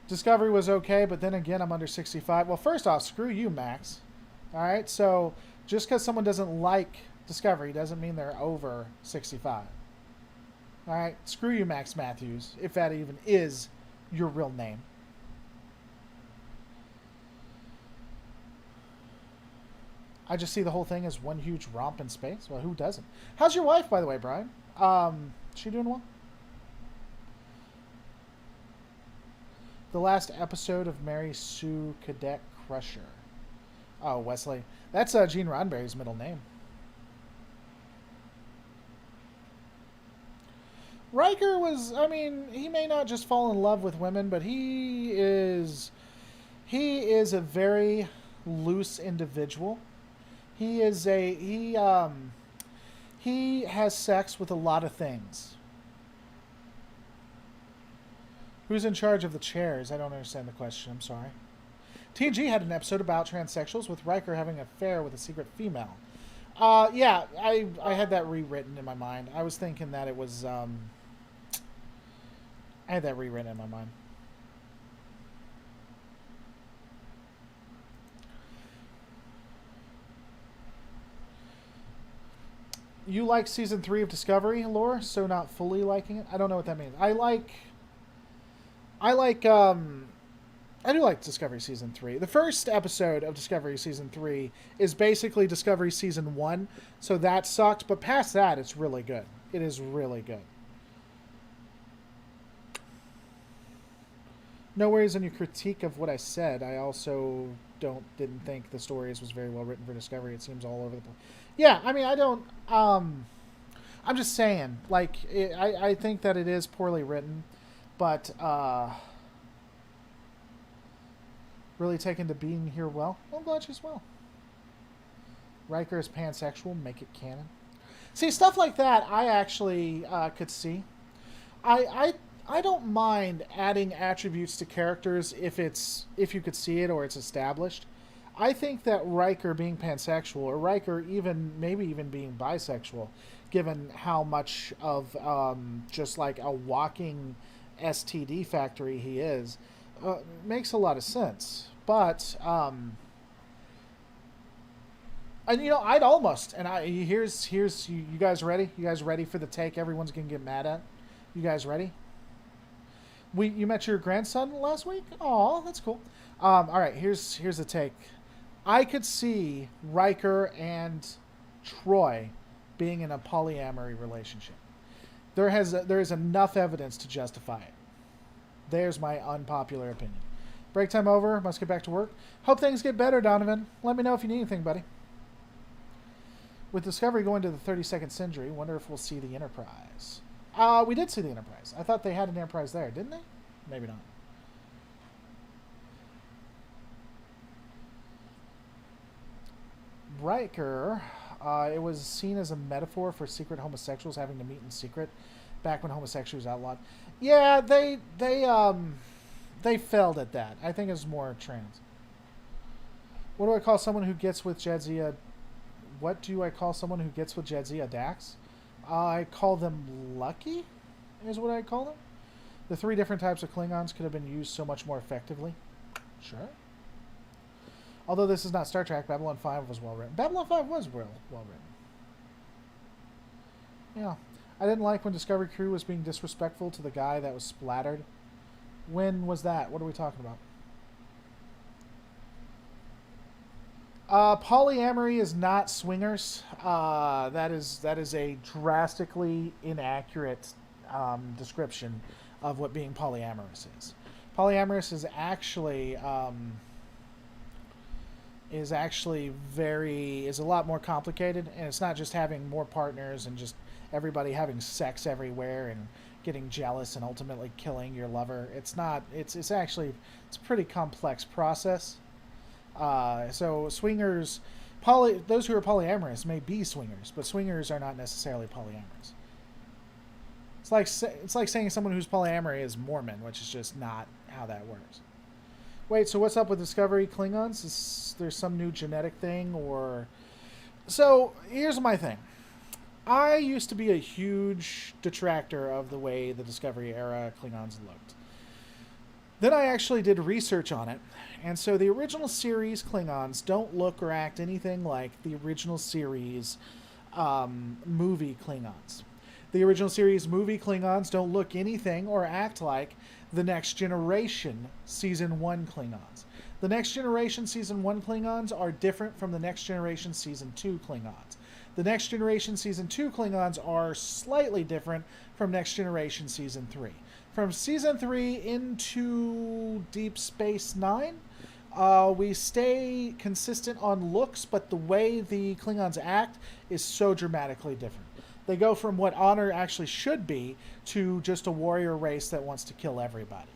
Discovery was okay, but then again, I'm under 65. Well, first off, screw you, Max. All right, so just because someone doesn't like Discovery doesn't mean they're over 65. All right, screw you, Max Matthews, if that even is your real name. I just see the whole thing as one huge romp in space. Well, who doesn't? How's your wife, by the way, Brian? She doing well? The last episode of Mary Sue Cadet Crusher. Oh, Wesley. That's Gene Roddenberry's middle name. Riker was, I mean, he may not just fall in love with women, but he is a very loose individual. He has sex with a lot of things. Who's in charge of the chairs? I don't understand the question. I'm sorry. TNG had an episode about transsexuals with Riker having an affair with a secret female. Yeah, I had that rewritten in my mind. I was thinking that it was. I had that rewritten in my mind. You like season 3 of Discovery, Laura? So not fully liking it? I don't know what that means. I do like Discovery Season 3. The first episode of Discovery Season 3 is basically Discovery Season 1, so that sucked, but past that, it's really good. It is really good. No worries on your critique of what I said. I also didn't think the stories was very well written for Discovery. It seems all over the place. Yeah, I mean, I don't... I'm just saying, like, I think that it is poorly written, but... really taken to being here well. I'm glad she's well. Riker is pansexual. Make it canon. See, stuff like that I actually could see. I don't mind adding attributes to characters if you could see it or it's established. I think that Riker being pansexual, or Riker maybe even being bisexual, given how much of just like a walking STD factory he is, makes a lot of sense. But and you know, I'd almost, and here's you guys ready? You guys ready for the take everyone's gonna get mad at? You guys ready? You met your grandson last week? Oh, that's cool. All right, here's the take. I could see Riker and Troy being in a polyamory relationship. There is enough evidence to justify it. There's my unpopular opinion. Break time over. Must get back to work. Hope things get better, Donovan. Let me know if you need anything, buddy. With Discovery going to the 32nd century, wonder if we'll see the Enterprise. We did see the Enterprise. I thought they had an Enterprise there, didn't they? Maybe not. Riker, it was seen as a metaphor for secret homosexuals having to meet in secret back when homosexuality was outlawed. Yeah, they failed at that. I think it's more trans. What do I call someone who gets with Jadzia? What do I call someone who gets with Jadzia Dax? I call them lucky, is what I call them. The 3 different types of Klingons could have been used so much more effectively. Sure. Although this is not Star Trek, Babylon 5 was well written. Babylon 5 was well written. Yeah. I didn't like when Discovery Crew was being disrespectful to the guy that was splattered. When was that? What are we talking about? Polyamory is not swingers. That is a drastically inaccurate description of what being polyamorous is. Polyamorous is actually a lot more complicated, and it's not just having more partners and just everybody having sex everywhere and getting jealous and ultimately killing your lover. It's a pretty complex process. So swingers, those who are polyamorous may be swingers, but swingers are not necessarily polyamorous. It's like saying someone who's polyamory is Mormon, which is just not how that works. Wait, so what's up with Discovery Klingons? Is there some new genetic thing, or... So, here's my thing. I used to be a huge detractor of the way the Discovery era Klingons looked. Then I actually did research on it. And so the original series Klingons don't look or act anything like the original series movie Klingons. The original series movie Klingons don't look anything or act like the Next Generation Season 1 Klingons. The Next Generation Season 1 Klingons are different from the Next Generation Season 2 Klingons. The Next Generation Season 2 Klingons are slightly different from Next Generation Season 3. From Season 3 into Deep Space Nine, we stay consistent on looks, but the way the Klingons act is so dramatically different. They go from what honor actually should be to just a warrior race that wants to kill everybody.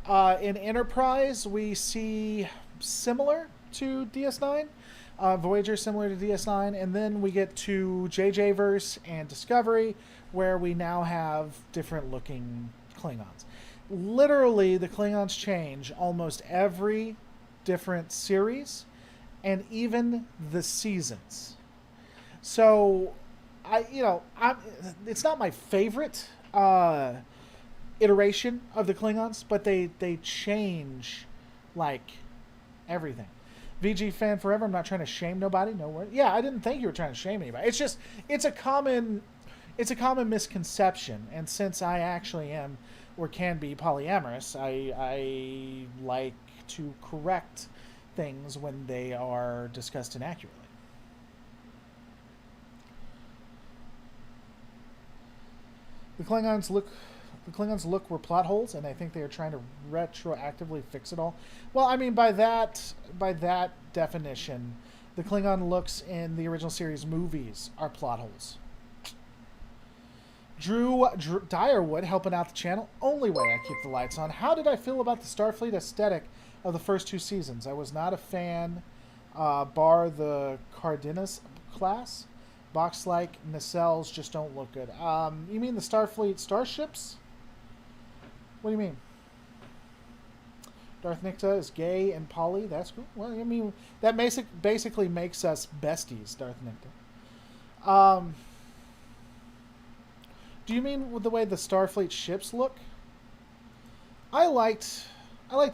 In Enterprise, we see similar to DS9. Voyager similar to DS9, and then we get to JJ-verse and Discovery, where we now have different looking Klingons. Literally, the Klingons change almost every different series, and even the seasons. So, it's not my favorite iteration of the Klingons, but they change like everything. VG fan forever. I'm not trying to shame nobody. No word. Yeah, I didn't think you were trying to shame anybody. It's just it's a common misconception. And since I actually am or can be polyamorous, I like to correct things when they are discussed inaccurately. The Klingons look were plot holes, and I think they are trying to retroactively fix it all. Well, I mean, by that definition, the Klingon looks in the original series movies are plot holes. Drew Dyerwood helping out the channel. Only way I keep the lights on. How did I feel about the Starfleet aesthetic of the first 2 seasons? I was not a fan, bar the Cardenas class. Box-like nacelles just don't look good. You mean the Starfleet starships? What do you mean? Darth Nikta is gay and poly. That's cool. Well, I mean, that basically makes us besties, Darth Nikta. Do you mean with the way the Starfleet ships look? I liked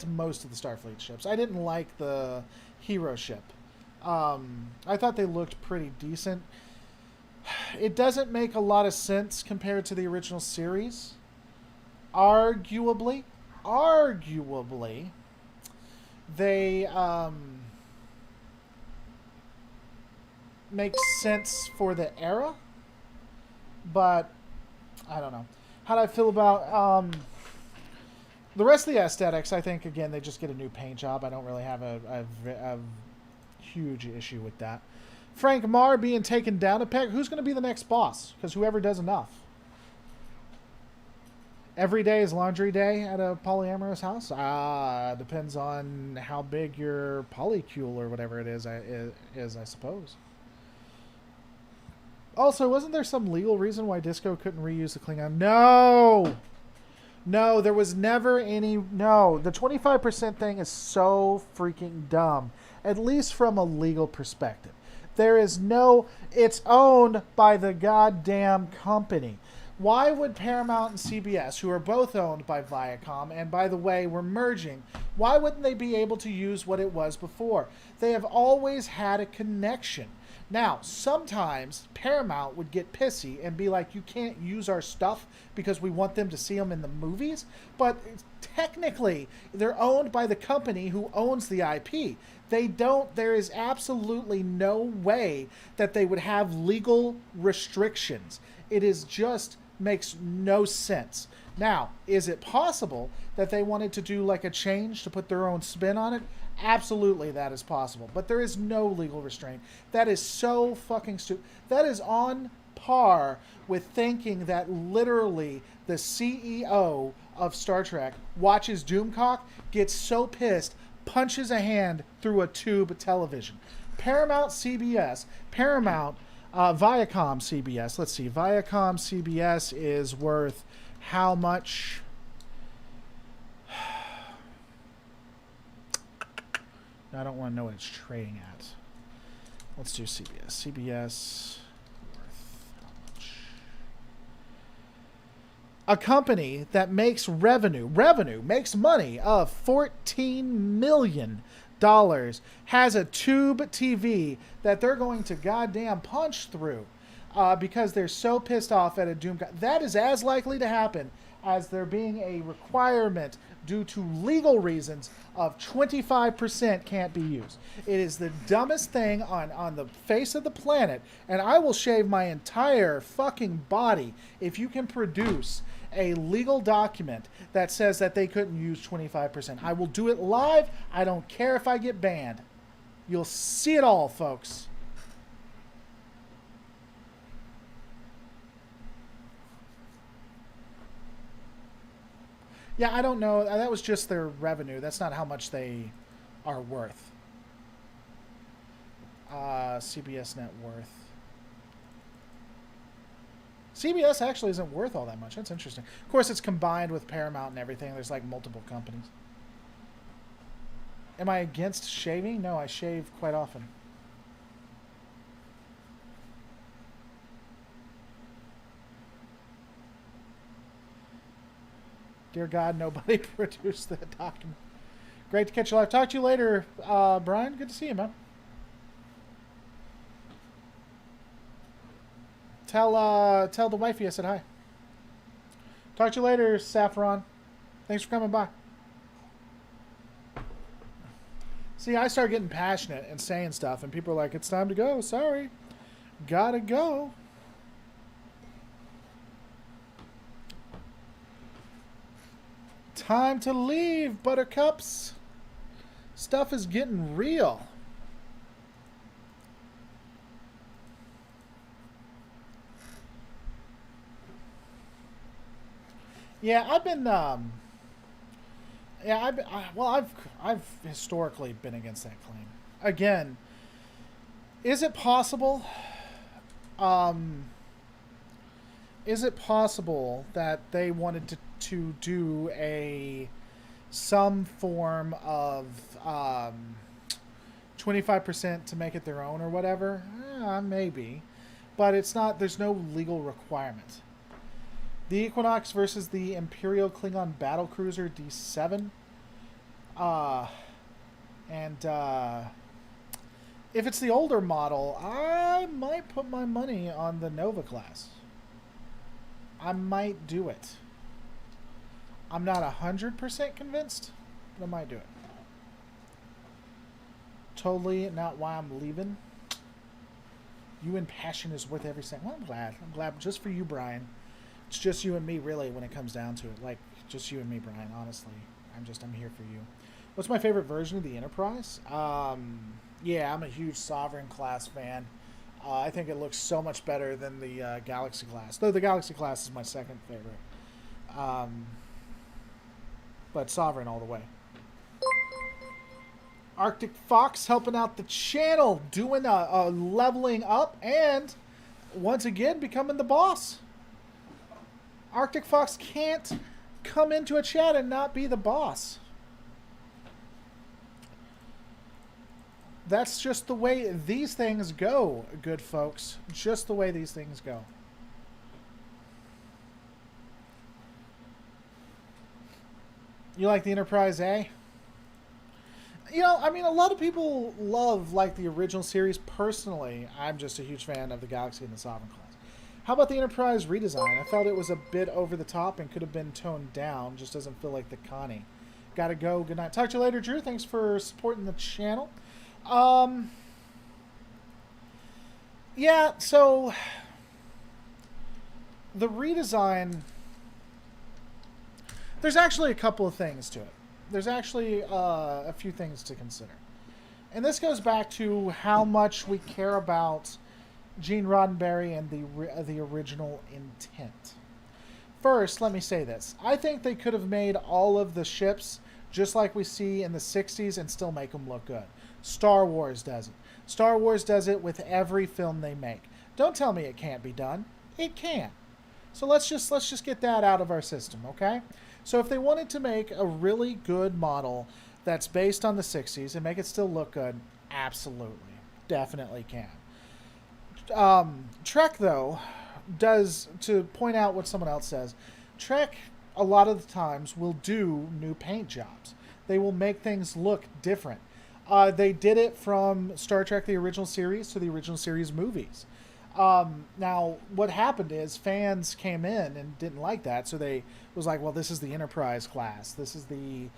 most of the Starfleet ships. I didn't like the hero ship. I thought they looked pretty decent. It doesn't make a lot of sense compared to the original series. Arguably, they make sense for the era, but I don't know. How do I feel about the rest of the aesthetics? I think, again, they just get a new paint job. I don't really have a huge issue with that. Frank Marr being taken down a peg. Who's going to be the next boss? Because whoever does enough. Every day is laundry day at a polyamorous house? Depends on how big your polycule or whatever it is, I suppose. Also, wasn't there some legal reason why Disco couldn't reuse the Klingon? No! No, there was never any... No, the 25% thing is so freaking dumb. At least from a legal perspective. There is no... It's owned by the goddamn company. Why would Paramount and CBS, who are both owned by Viacom, and by the way, we're merging, why wouldn't they be able to use what it was before? They have always had a connection. Now, sometimes Paramount would get pissy and be like, you can't use our stuff because we want them to see them in the movies. But technically, they're owned by the company who owns the IP. There is absolutely no way that they would have legal restrictions. It is just makes no sense. Now, is it possible that they wanted to do like a change to put their own spin on it? Absolutely, that is possible. But there is no legal restraint. That is so fucking stupid. That is on par with thinking that literally the CEO of Star Trek watches Doomcock, gets so pissed, punches a hand through a tube of television. Paramount CBS, Viacom CBS. Let's see. Viacom CBS is worth how much? I don't want to know what it's trading at. Let's do CBS. CBS worth how much? A company that makes makes money of $14 million has a tube TV that they're going to goddamn punch through because they're so pissed off at a Doom. That is as likely to happen as there being a requirement due to legal reasons of 25% can't be used. It is the dumbest thing on the face of the planet, and I will shave my entire fucking body if you can produce a legal document that says that they couldn't use 25%. I will do it live. I don't care if I get banned. You'll see it all, folks. Yeah, I don't know. That was just their revenue. That's not how much they are worth. CBS net worth. CBS actually isn't worth all that much. That's interesting. Of course, it's combined with Paramount and everything. There's like multiple companies. Am I against shaving? No, I shave quite often. Dear God, nobody produced that document. Great to catch you live. Talk to you later, Brian. Good to see you, man. Tell the wifey I said hi. Talk to you later, Saffron. Thanks for coming by. See, I start getting passionate and saying stuff, and people are like, it's time to go. Sorry. Gotta go. Time to leave, buttercups. Stuff is getting real. Yeah, I've been I've historically been against that claim. Again, is it possible is it possible that they wanted to do some form of 25% to make it their own or whatever? Maybe. But it's not, there's no legal requirement. The Equinox versus the Imperial Klingon Battlecruiser D7. If it's the older model, I might put my money on the Nova class. I might do it. I'm not 100% convinced, but I might do it. Totally not why I'm leaving. You and passion is worth every cent. Well, I'm glad. I'm glad just for you, Brian. It's just you and me, really, when it comes down to it. Like, just you and me, Brian, honestly. I'm here for you. What's my favorite version of the Enterprise? Yeah, I'm a huge Sovereign class fan. I think it looks so much better than the Galaxy class. Though the Galaxy class is my second favorite. But Sovereign all the way. Arctic Fox helping out the channel, doing a leveling up, and once again becoming the boss. Arctic Fox can't come into a chat and not be the boss. That's just the way these things go, good folks. Just the way these things go. You like the Enterprise A? You know, I mean, a lot of people love, like, the original series. Personally, I'm just a huge fan of the Galaxy and the Sovereign class. How about the Enterprise redesign? I felt it was a bit over the top and could have been toned down. Just doesn't feel like the Connie. Gotta go. Good night. Talk to you later, Drew. Thanks for supporting the channel. Yeah, so the redesign, there's actually a couple of things to it. There's actually a few things to consider. And this goes back to how much we care about Gene Roddenberry and the original intent. First, let me say this. I think they could have made all of the ships just like we see in the 60s and still make them look good. Star Wars does it. Star Wars does it with every film they make. Don't tell me it can't be done. It can. So let's just get that out of our system, okay? So if they wanted to make a really good model that's based on the 60s and make it still look good, absolutely. Definitely can. Trek, though, does, to point out what someone else says, Trek, a lot of the times, will do new paint jobs. They will make things look different. They did it from Star Trek, the original series, to the original series movies. Now, what happened is fans came in and didn't like that, so they was like, well, this is the Enterprise class. This is the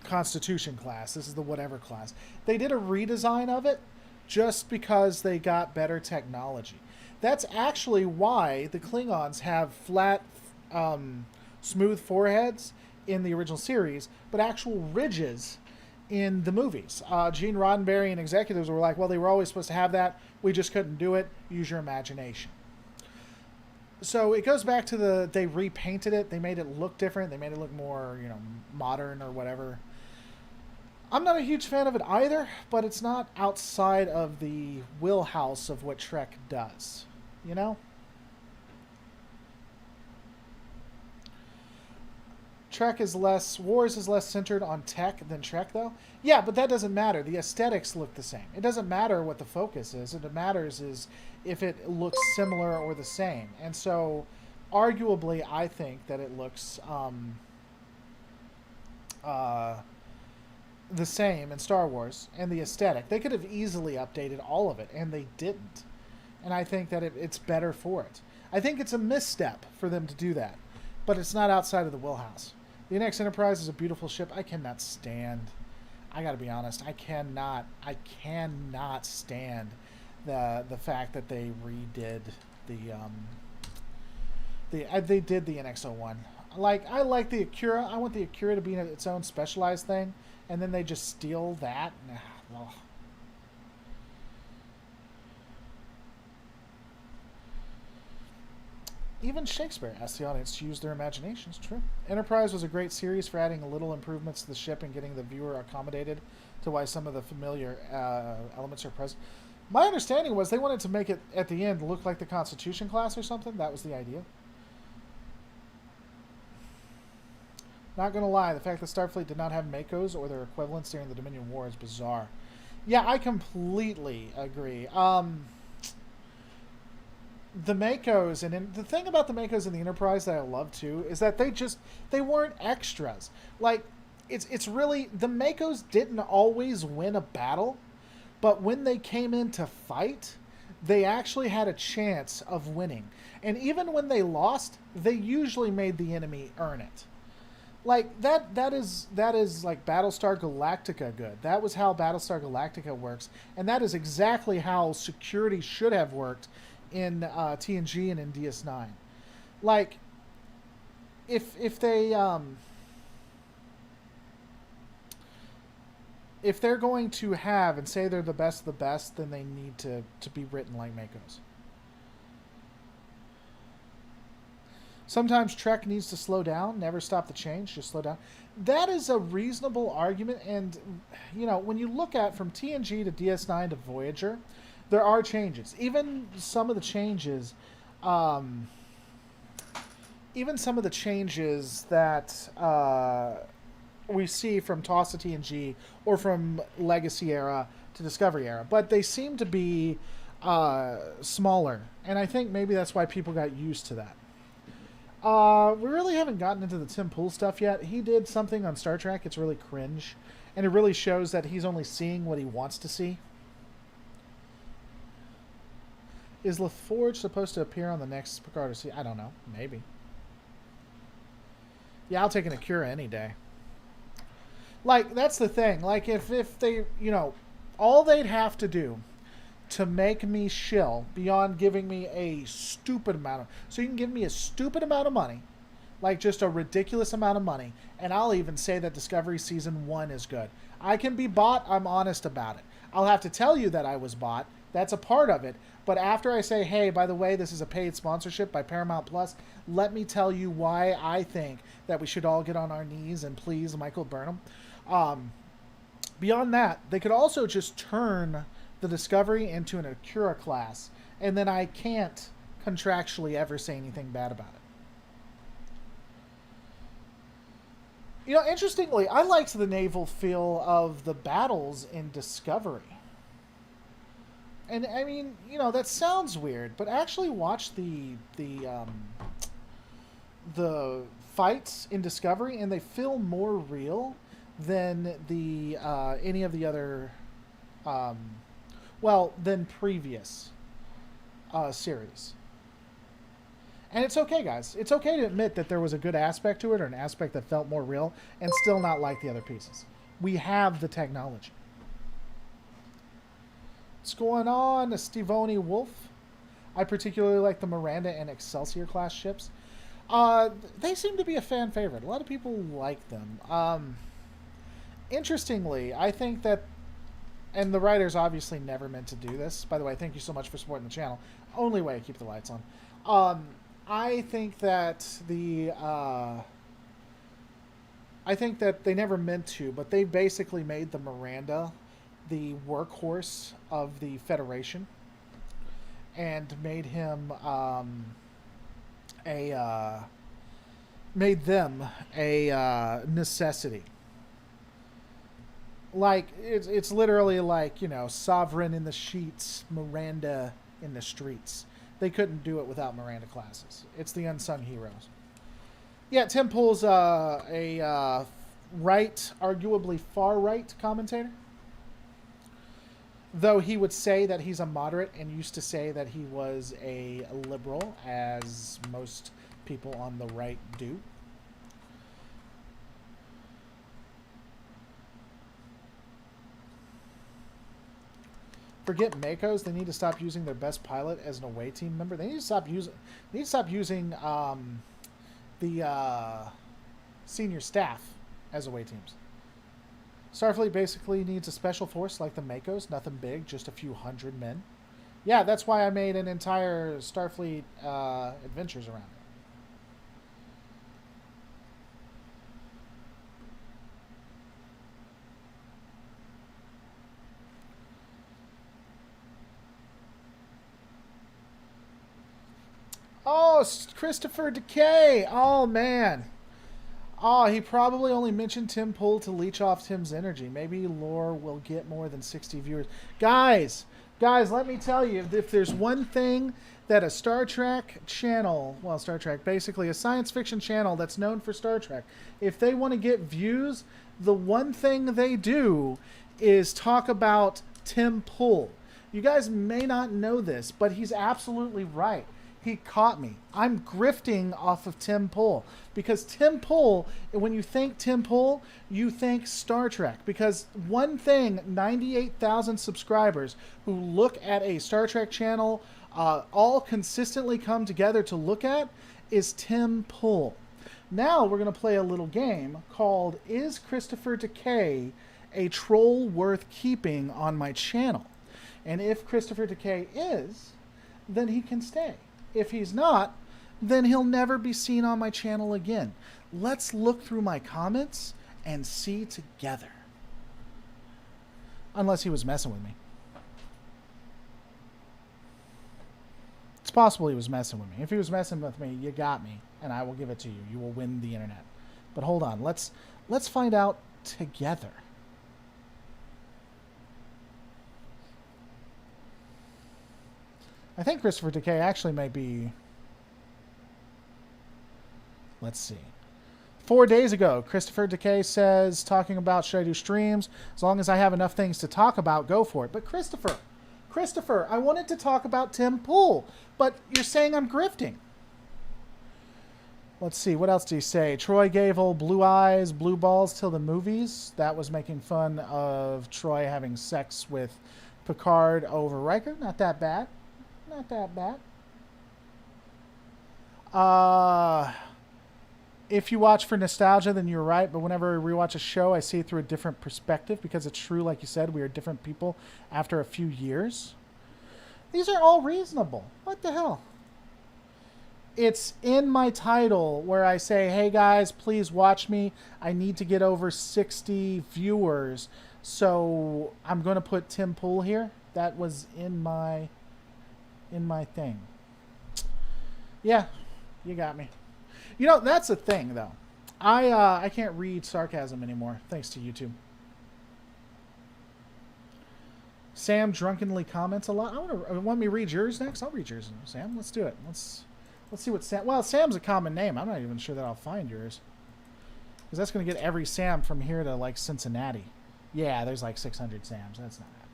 Constitution class. This is the whatever class. They did a redesign of it just because they got better technology. That's actually why the Klingons have flat, smooth foreheads in the original series, but actual ridges in the movies. Gene Roddenberry and executives were like, well, they were always supposed to have that. We just couldn't do it. Use your imagination. So it goes back to they repainted it. They made it look different. They made it look more, modern or whatever. I'm not a huge fan of it either, but it's not outside of the wheelhouse of what Trek does. Wars is less centered on tech than Trek, though. Yeah, but that doesn't matter. The aesthetics look the same. It doesn't matter what the focus is. What matters is if it looks similar or the same. And so, arguably, I think that it looks the same in Star Wars and the aesthetic. They could have easily updated all of it, and they didn't. And I think that it's better for it. I think it's a misstep for them to do that, but it's not outside of the wheelhouse. The NX Enterprise is a beautiful ship. I cannot stand. I got to be honest. I cannot stand the fact that they redid they did the NX-01. I like the Akira. I want the Akira to be its own specialized thing, and then they just steal that. Ugh. Even Shakespeare asked the audience to use their imaginations. True. Enterprise was a great series for adding little improvements to the ship and getting the viewer accommodated to why some of the familiar elements are present. My understanding was they wanted to make it, at the end, look like the Constitution class or something. That was the idea. Not going to lie, the fact that Starfleet did not have Makos or their equivalents during the Dominion War is bizarre. Yeah, I completely agree. The Makos, and the thing about the Makos in the Enterprise that I love too is that they weren't extras. It's really, the Makos didn't always win a battle, but when they came in to fight, they actually had a chance of winning. And even when they lost, they usually made the enemy earn it. That is like Battlestar Galactica good. That was how Battlestar Galactica works, and that is exactly how security should have worked in TNG and in DS9. If they're going to have and say they're the best of the best, then they need to be written like Makos. Sometimes Trek needs to slow down, never stop the change, just slow down. That is a reasonable argument, and when you look at from TNG to DS9 to Voyager, there are changes. Even some of the changes that we see from TOS to TNG or from Legacy era to Discovery era, but they seem to be smaller, and I think maybe that's why people got used to that. We really haven't gotten into the Tim Pool stuff yet. He did something on Star Trek. It's really cringe, and it really shows that he's only seeing what he wants to see. Is LaForge supposed to appear on the next Picard? I don't know. Maybe. Yeah, I'll take an Akira any day. That's the thing. If they, all they'd have to do to make me shill beyond giving me a stupid amount of... So you can give me a stupid amount of money, just a ridiculous amount of money, and I'll even say that Discovery Season 1 is good. I can be bought. I'm honest about it. I'll have to tell you that I was bought. That's a part of it. But after I say, hey, by the way, this is a paid sponsorship by Paramount Plus, let me tell you why I think that we should all get on our knees and please Michael Burnham. Beyond that, they could also just turn the Discovery into an Akira class, and then I can't contractually ever say anything bad about it. Interestingly, I liked the naval feel of the battles in Discovery. And I mean, that sounds weird, but actually watch the the fights in Discovery, and they feel more real than the any of the other, um, than previous series. And it's okay, guys. It's okay to admit that there was a good aspect to it, or an aspect that felt more real, and still not like the other pieces. We have the technology. What's going on, Stevoni Wolf? I particularly like the Miranda and Excelsior class ships. They seem to be a fan favorite. A lot of people like them. Interestingly, I think that, and the writers obviously never meant to do this. By the way, thank you so much for supporting the channel. Only way to keep the lights on. I think that I think that they never meant to, but they basically made the Miranda the workhorse of the Federation, and made him made them a necessity. Like it's literally like, you know, Sovereign in the sheets, Miranda in the streets. They couldn't do it without Miranda classes. It's the unsung heroes. Yeah, Tim Pool's a right, arguably far right commentator. Though he would say that he's a moderate, and used to say that he was a liberal, as most people on the right do. Forget Makos. They need to stop using their best pilot as an away team member. They need to stop using. They need to stop using the senior staff as away teams. Starfleet basically needs a special force like the Makos. Nothing big, just a few hundred men. Yeah, that's why I made an entire Starfleet adventures around it. Oh, Christopher Decay. Oh, man. Oh, he probably only mentioned Tim Pool to leech off Tim's energy. Maybe lore will get more than 60 viewers. Guys, let me tell you, if there's one thing that a Star Trek channel, well, Star Trek, basically a science fiction channel that's known for Star Trek, if they want to get views, the one thing they do is talk about Tim Pool. You guys may not know this, but he's absolutely right. He caught me. I'm grifting off of Tim Pool, because Tim Pool, when you think Tim Pool, you think Star Trek. Because one thing 98,000 subscribers who look at a Star Trek channel all consistently come together to look at is Tim Pool. Now we're going to play a little game called Is Christopher Decay a Troll Worth Keeping on my channel? And if Christopher Decay is, then he can stay. If he's not, then he'll never be seen on my channel again. Let's look through my comments and see together. Unless he was messing with me. It's possible he was messing with me. If he was messing with me, you got me, and I will give it to you. You will win the internet. But hold on, let's find out together. I think Christopher Decay actually might be... Let's see. 4 days ago, Christopher Decay says, talking about, should I do streams? As long as I have enough things to talk about, go for it. But Christopher, I wanted to talk about Tim Pool, but you're saying I'm grifting. Let's see, what else do you say? Troy gave old blue eyes, blue balls till the movies. That was making fun of Troy having sex with Picard over Riker. Not that bad. Not that bad. If you watch for nostalgia, then you're right. But whenever I rewatch a show, I see it through a different perspective, because it's true, like you said, we are different people after a few years. These are all reasonable. What the hell? It's in my title where I say, hey guys, please watch me. I need to get over 60 viewers. So I'm going to put Tim Pool here. That was in my thing. Yeah, you got me. You know, that's a thing, though. I can't read sarcasm anymore, thanks to YouTube. Sam drunkenly comments a lot. Want me to read yours next? I'll read yours, Sam. Let's do it. Let's see what Sam... Well, Sam's a common name. I'm not even sure that I'll find yours. Because that's going to get every Sam from here to, like, Cincinnati. Yeah, there's like 600 Sams. That's not happening.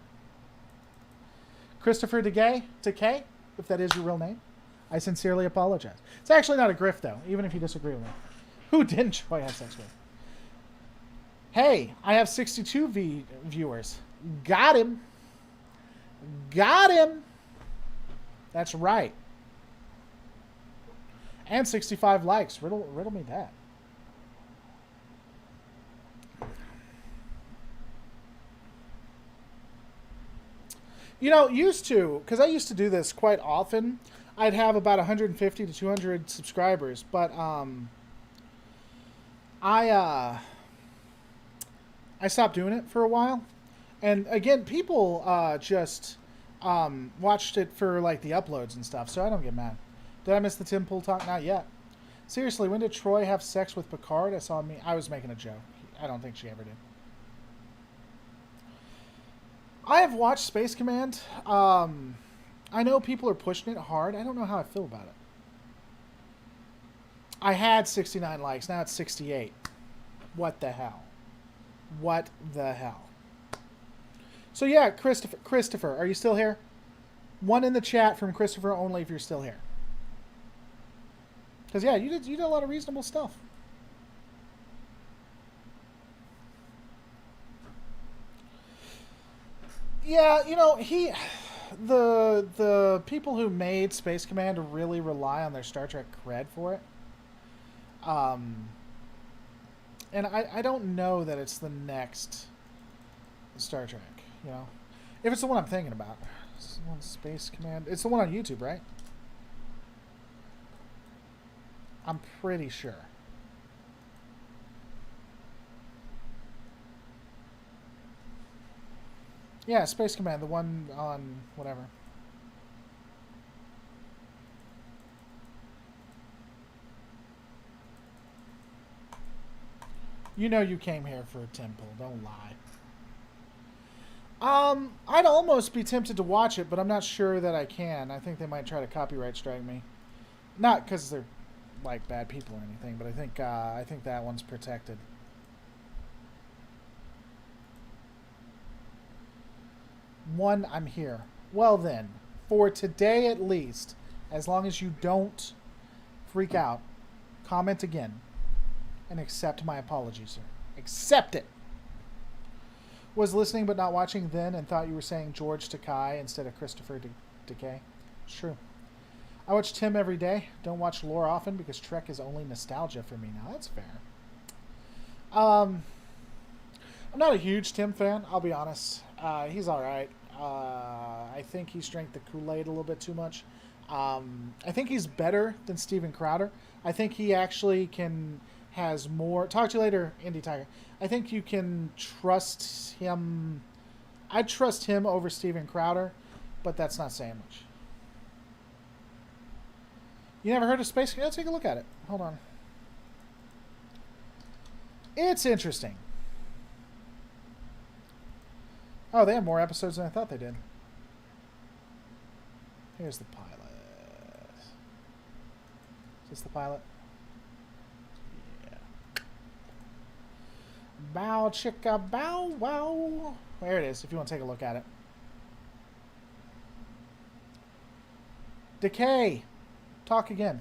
Christopher Decay, if that is your real name. I sincerely apologize. It's actually not a grift, though, even if you disagree with me. Who didn't Troy have sex with? Hey, I have 62 viewers. Got him. Got him. That's right. And 65 likes. Riddle me that. You know, because I used to do this quite often, I'd have about 150 to 200 subscribers, but I stopped doing it for a while. And again, people just watched it for like the uploads and stuff, so I don't get mad. Did I miss the Tim Pool talk? Not yet. Seriously, when did Troy have sex with Picard? I was making a joke. I don't think she ever did. I have watched Space Command. I know people are pushing it hard. I don't know how I feel about it. I had 69 likes. Now it's 68. What the hell? What the hell? So yeah, Christopher, are you still here? One in the chat from Christopher only if you're still here. Because yeah, you did a lot of reasonable stuff. Yeah, you know, the people who made Space Command really rely on their Star Trek cred for it. And I don't know that it's the next Star Trek, you know. If it's the one I'm thinking about. It's the one Space Command. It's the one on YouTube, right? I'm pretty sure. Yeah, Space Command, the one on whatever. You know you came here for a temple, don't lie. I'd almost be tempted to watch it, but I'm not sure that I can. I think they might try to copyright strike me. Not because they're like bad people or anything, but I think that one's protected. One, I'm here. Well then, for today at least, as long as you don't freak out, comment again and accept my apology, sir. Accept it. Was listening but not watching then and thought you were saying George Takei instead of Christopher Decay. It's true. I watch Tim every day. Don't watch lore often because Trek is only nostalgia for me now. That's fair. I'm not a huge Tim fan, I'll be honest. He's alright. I think he's drank the Kool-Aid a little bit too much. I think he's better than Steven Crowder. I think he actually has more... Talk to you later, Indie Tiger. I think you can trust him... I'd trust him over Steven Crowder, but that's not saying much. You never heard of Space... Let's take a look at it. Hold on. It's interesting. Oh, they have more episodes than I thought they did. Here's the pilot. Is this the pilot? Yeah. Bow chicka bow wow. There it is, if you want to take a look at it. Decay. Talk again.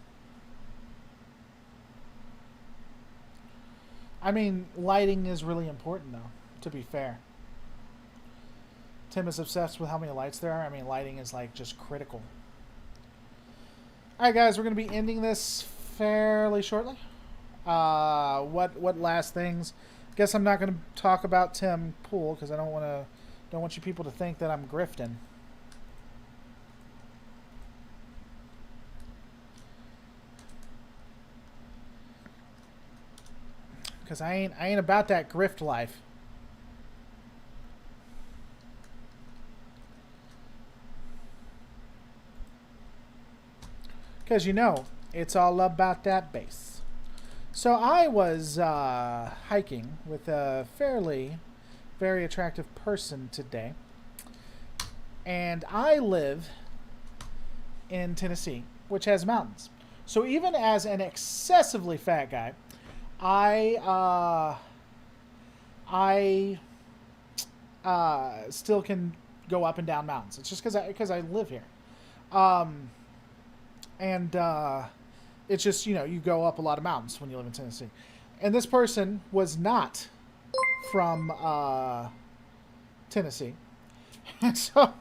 I mean, lighting is really important, though, to be fair. Tim is obsessed with how many lights there are. I mean, lighting is, like, just critical. Alright, guys, we're going to be ending this fairly shortly. What last things? Guess I'm not going to talk about Tim Pool, because I don't want you people to think that I'm grifting. Because I ain't about that grift life. Because, you know, it's all about that bass. So I was hiking with a very attractive person today. And I live in Tennessee, which has mountains. So even as an excessively fat guy, I still can go up and down mountains. It's just because I live here, um, and it's just you go up a lot of mountains when you live in Tennessee. And this person was not from Tennessee, and so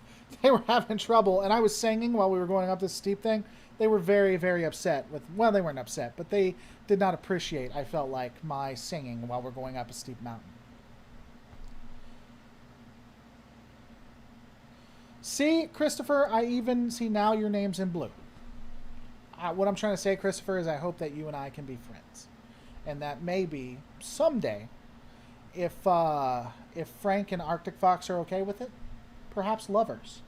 they were having trouble. And I was singing while we were going up this steep thing. They were very, very upset with. Well, they weren't upset, but they did not appreciate. I felt like my singing while we're going up a steep mountain. See, Christopher, I even see now your name's in blue. What I'm trying to say, Christopher, is I hope that you and I can be friends. And that maybe someday, if Frank and Arctic Fox are okay with it, perhaps lovers.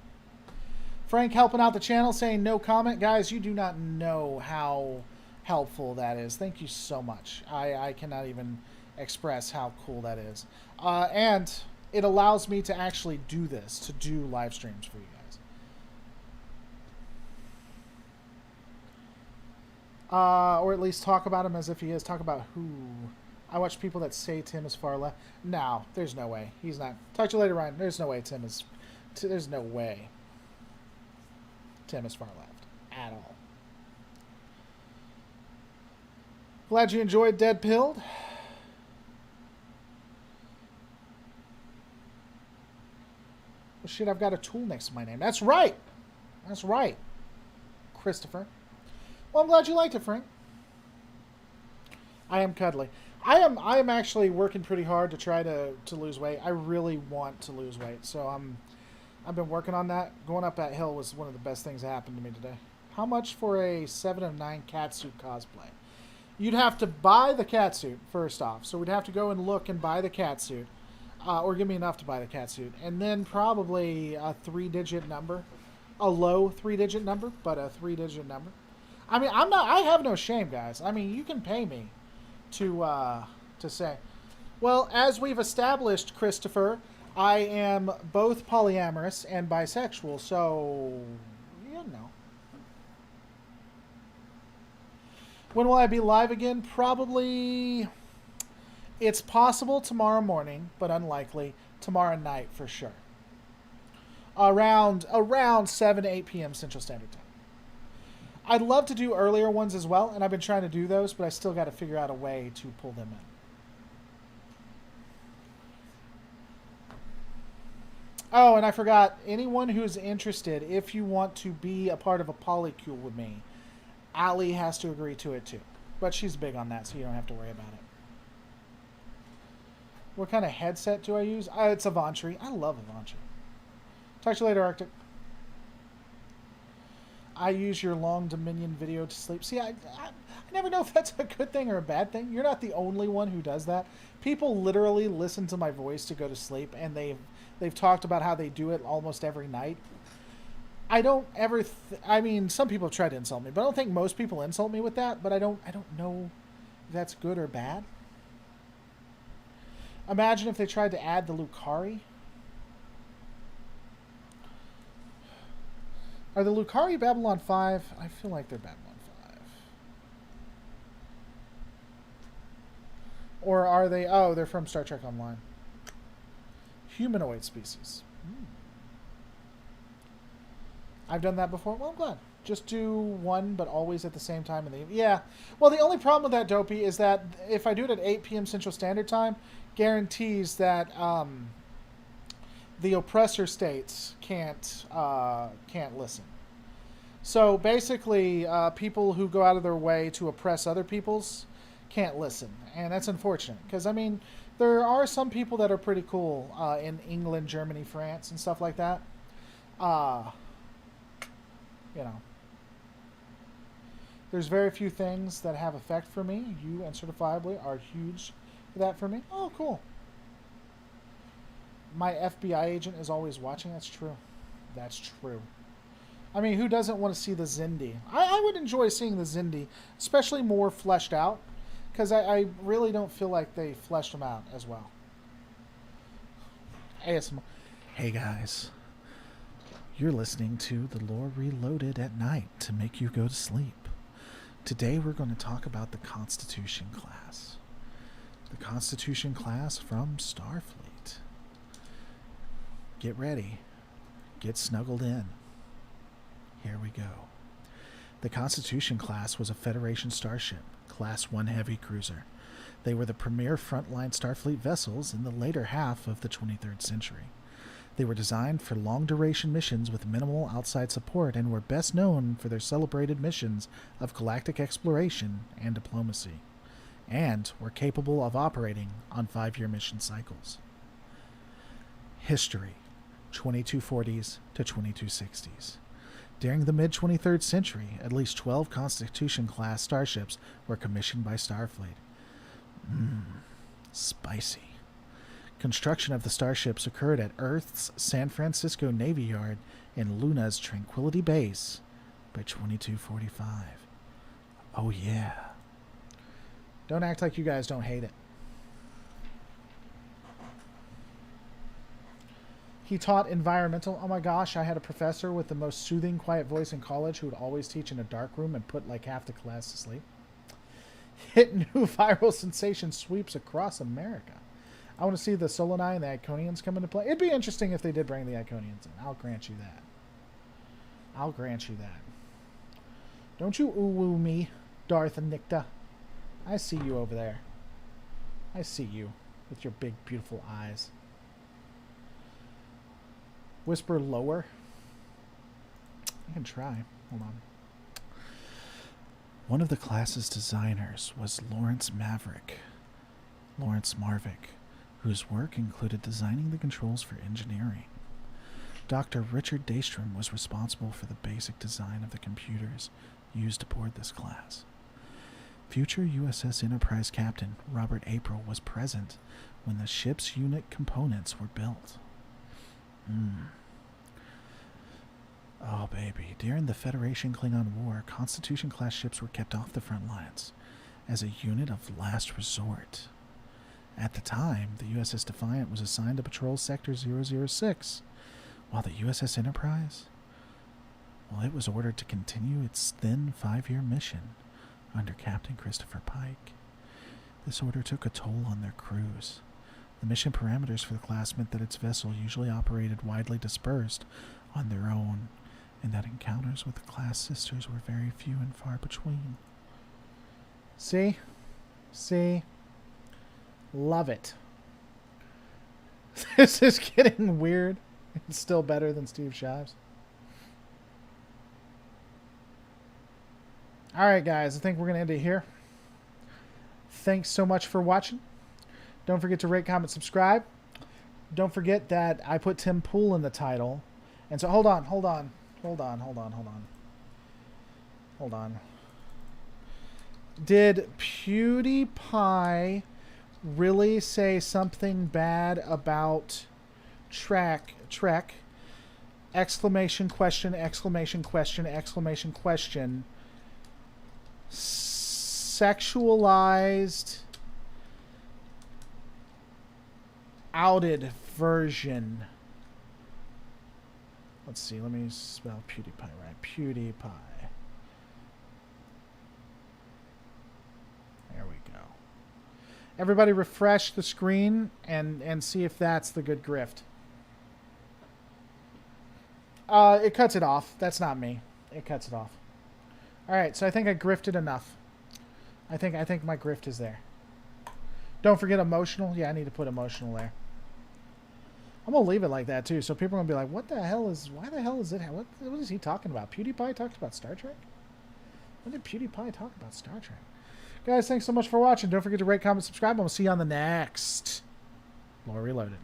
Frank helping out the channel saying no comment. Guys, you do not know how helpful that is. Thank you so much. I cannot even express how cool that is. And it allows me to actually do this, to do live streams for you guys. Or at least talk about him as if he is. Talk about who. I watch people that say Tim is far left. No, there's no way. He's not. Talk to you later, Ryan. There's no way Tim is. There's no way Tim is far left. At all. Glad you enjoyed Dead Pilled. Well, shit, I've got a tool next to my name. That's right. That's right. Christopher. Well, I'm glad you liked it, Frank. I am cuddly. I am actually working pretty hard to try to lose weight. I really want to lose weight. So I've been working on that. Going up that hill was one of the best things that happened to me today. How much for a 7 of 9 catsuit cosplay? You'd have to buy the catsuit, first off. So we'd have to go and look and buy the catsuit. Or give me enough to buy the catsuit. And then probably a 3-digit number. A low 3-digit number, but a 3-digit number. I mean, I have no shame, guys. I mean, you can pay me to say. Well, as we've established, Christopher, I am both polyamorous and bisexual, so, you know. When will I be live again? Probably, it's possible tomorrow morning, but unlikely tomorrow night for sure. Around 7 to 8 p.m. Central Standard Time. I'd love to do earlier ones as well, and I've been trying to do those, but I still got to figure out a way to pull them in. Oh, and I forgot, anyone who's interested, if you want to be a part of a polycule with me, Allie has to agree to it too. But she's big on that, so you don't have to worry about it. What kind of headset do I use? It's a Avantry. I love Avantry. Talk to you later, Arctic. I use your long Dominion video to sleep. See, I never know if that's a good thing or a bad thing. You're not the only one who does that. People literally listen to my voice to go to sleep, and they've talked about how they do it almost every night. I don't ever. I mean, some people have tried to insult me, but I don't think most people insult me with that. But I don't know if that's good or bad. Imagine if they tried to add the Lucari. Are the Lucari Babylon 5? I feel like they're Babylon 5. Or are they... Oh, they're from Star Trek Online. Humanoid species. I've done that before. Well, I'm glad. Just do one, but always at the same time. Yeah. Well, the only problem with that, Dopey, is that if I do it at 8 p.m. Central Standard Time, guarantees that... the oppressor states can't listen. So basically, people who go out of their way to oppress other peoples can't listen, and that's unfortunate. Because I mean, there are some people that are pretty cool in England, Germany, France, and stuff like that. You know, there's very few things that have effect for me. You and certifiably are huge for that for me. Oh, cool. My FBI agent is always watching. That's true. That's true. I mean, who doesn't want to see the Zindi? I would enjoy seeing the Zindi, especially more fleshed out, because I really don't feel like they fleshed them out as well. ASMR. Hey guys, you're listening to The Lore Reloaded at night to make you go to sleep. Today we're going to talk about the Constitution class. The Constitution class from Starfleet. Get ready. Get snuggled in. Here we go. The Constitution class was a Federation starship, Class 1 heavy cruiser. They were the premier frontline Starfleet vessels in the later half of the 23rd century. They were designed for long-duration missions with minimal outside support and were best known for their celebrated missions of galactic exploration and diplomacy, and were capable of operating on 5-year mission cycles. History, 2240s to 2260s. During the mid-23rd century, at least 12 Constitution-class starships were commissioned by Starfleet. Spicy. Construction of the starships occurred at Earth's San Francisco Navy Yard and Luna's Tranquility Base by 2245. Oh yeah. Don't act like you guys don't hate it. He taught environmental. Oh my gosh, I had a professor with the most soothing, quiet voice in college who would always teach in a dark room and put like half the class to sleep. Hit new viral sensation sweeps across America. I want to see the Soloni and the Iconians come into play. It'd be interesting if they did bring the Iconians in. I'll grant you that. I'll grant you that. Don't you ooh-woo me, Darth Nicta. I see you over there. I see you with your big, beautiful eyes. Whisper lower. I can try. Hold on. One of the class's designers was Lawrence Marvick, whose work included designing the controls for engineering. Dr. Richard Daystrom was responsible for the basic design of the computers used aboard this class. Future USS Enterprise Captain Robert April was present when the ship's unit components were built. Oh, baby. During the Federation-Klingon War, Constitution-class ships were kept off the front lines as a unit of last resort. At the time, the USS Defiant was assigned to patrol Sector 006, while the USS Enterprise, well, it was ordered to continue its then 5-year mission under Captain Christopher Pike. This order took a toll on their crews. The mission parameters for the class meant that its vessel usually operated widely dispersed on their own, and that encounters with the class sisters were very few and far between. See? See? Love it. This is getting weird. It's still better than Steve Shives. Alright, guys. I think we're going to end it here. Thanks so much for watching. Don't forget to rate, comment, subscribe. Don't forget that I put Tim Pool in the title. And so, hold on. Did Pewdiepie really say something bad about Trek? Exclamation question, exclamation question, exclamation question. Sexualized outed version. Let's see, let me spell PewDiePie right. PewDiePie. There we go. Everybody refresh the screen and see if that's the good grift. It cuts it off. That's not me. It cuts it off. Alright, so I think I grifted enough. I think my grift is there. Don't forget emotional. Yeah, I need to put emotional there. I'm going to leave it like that, too, so people are going to be like, why the hell is it? What is he talking about? PewDiePie talks about Star Trek? When did PewDiePie talk about Star Trek? Guys, thanks so much for watching. Don't forget to rate, comment, subscribe. I'm going to see you on the next Lore Reloaded.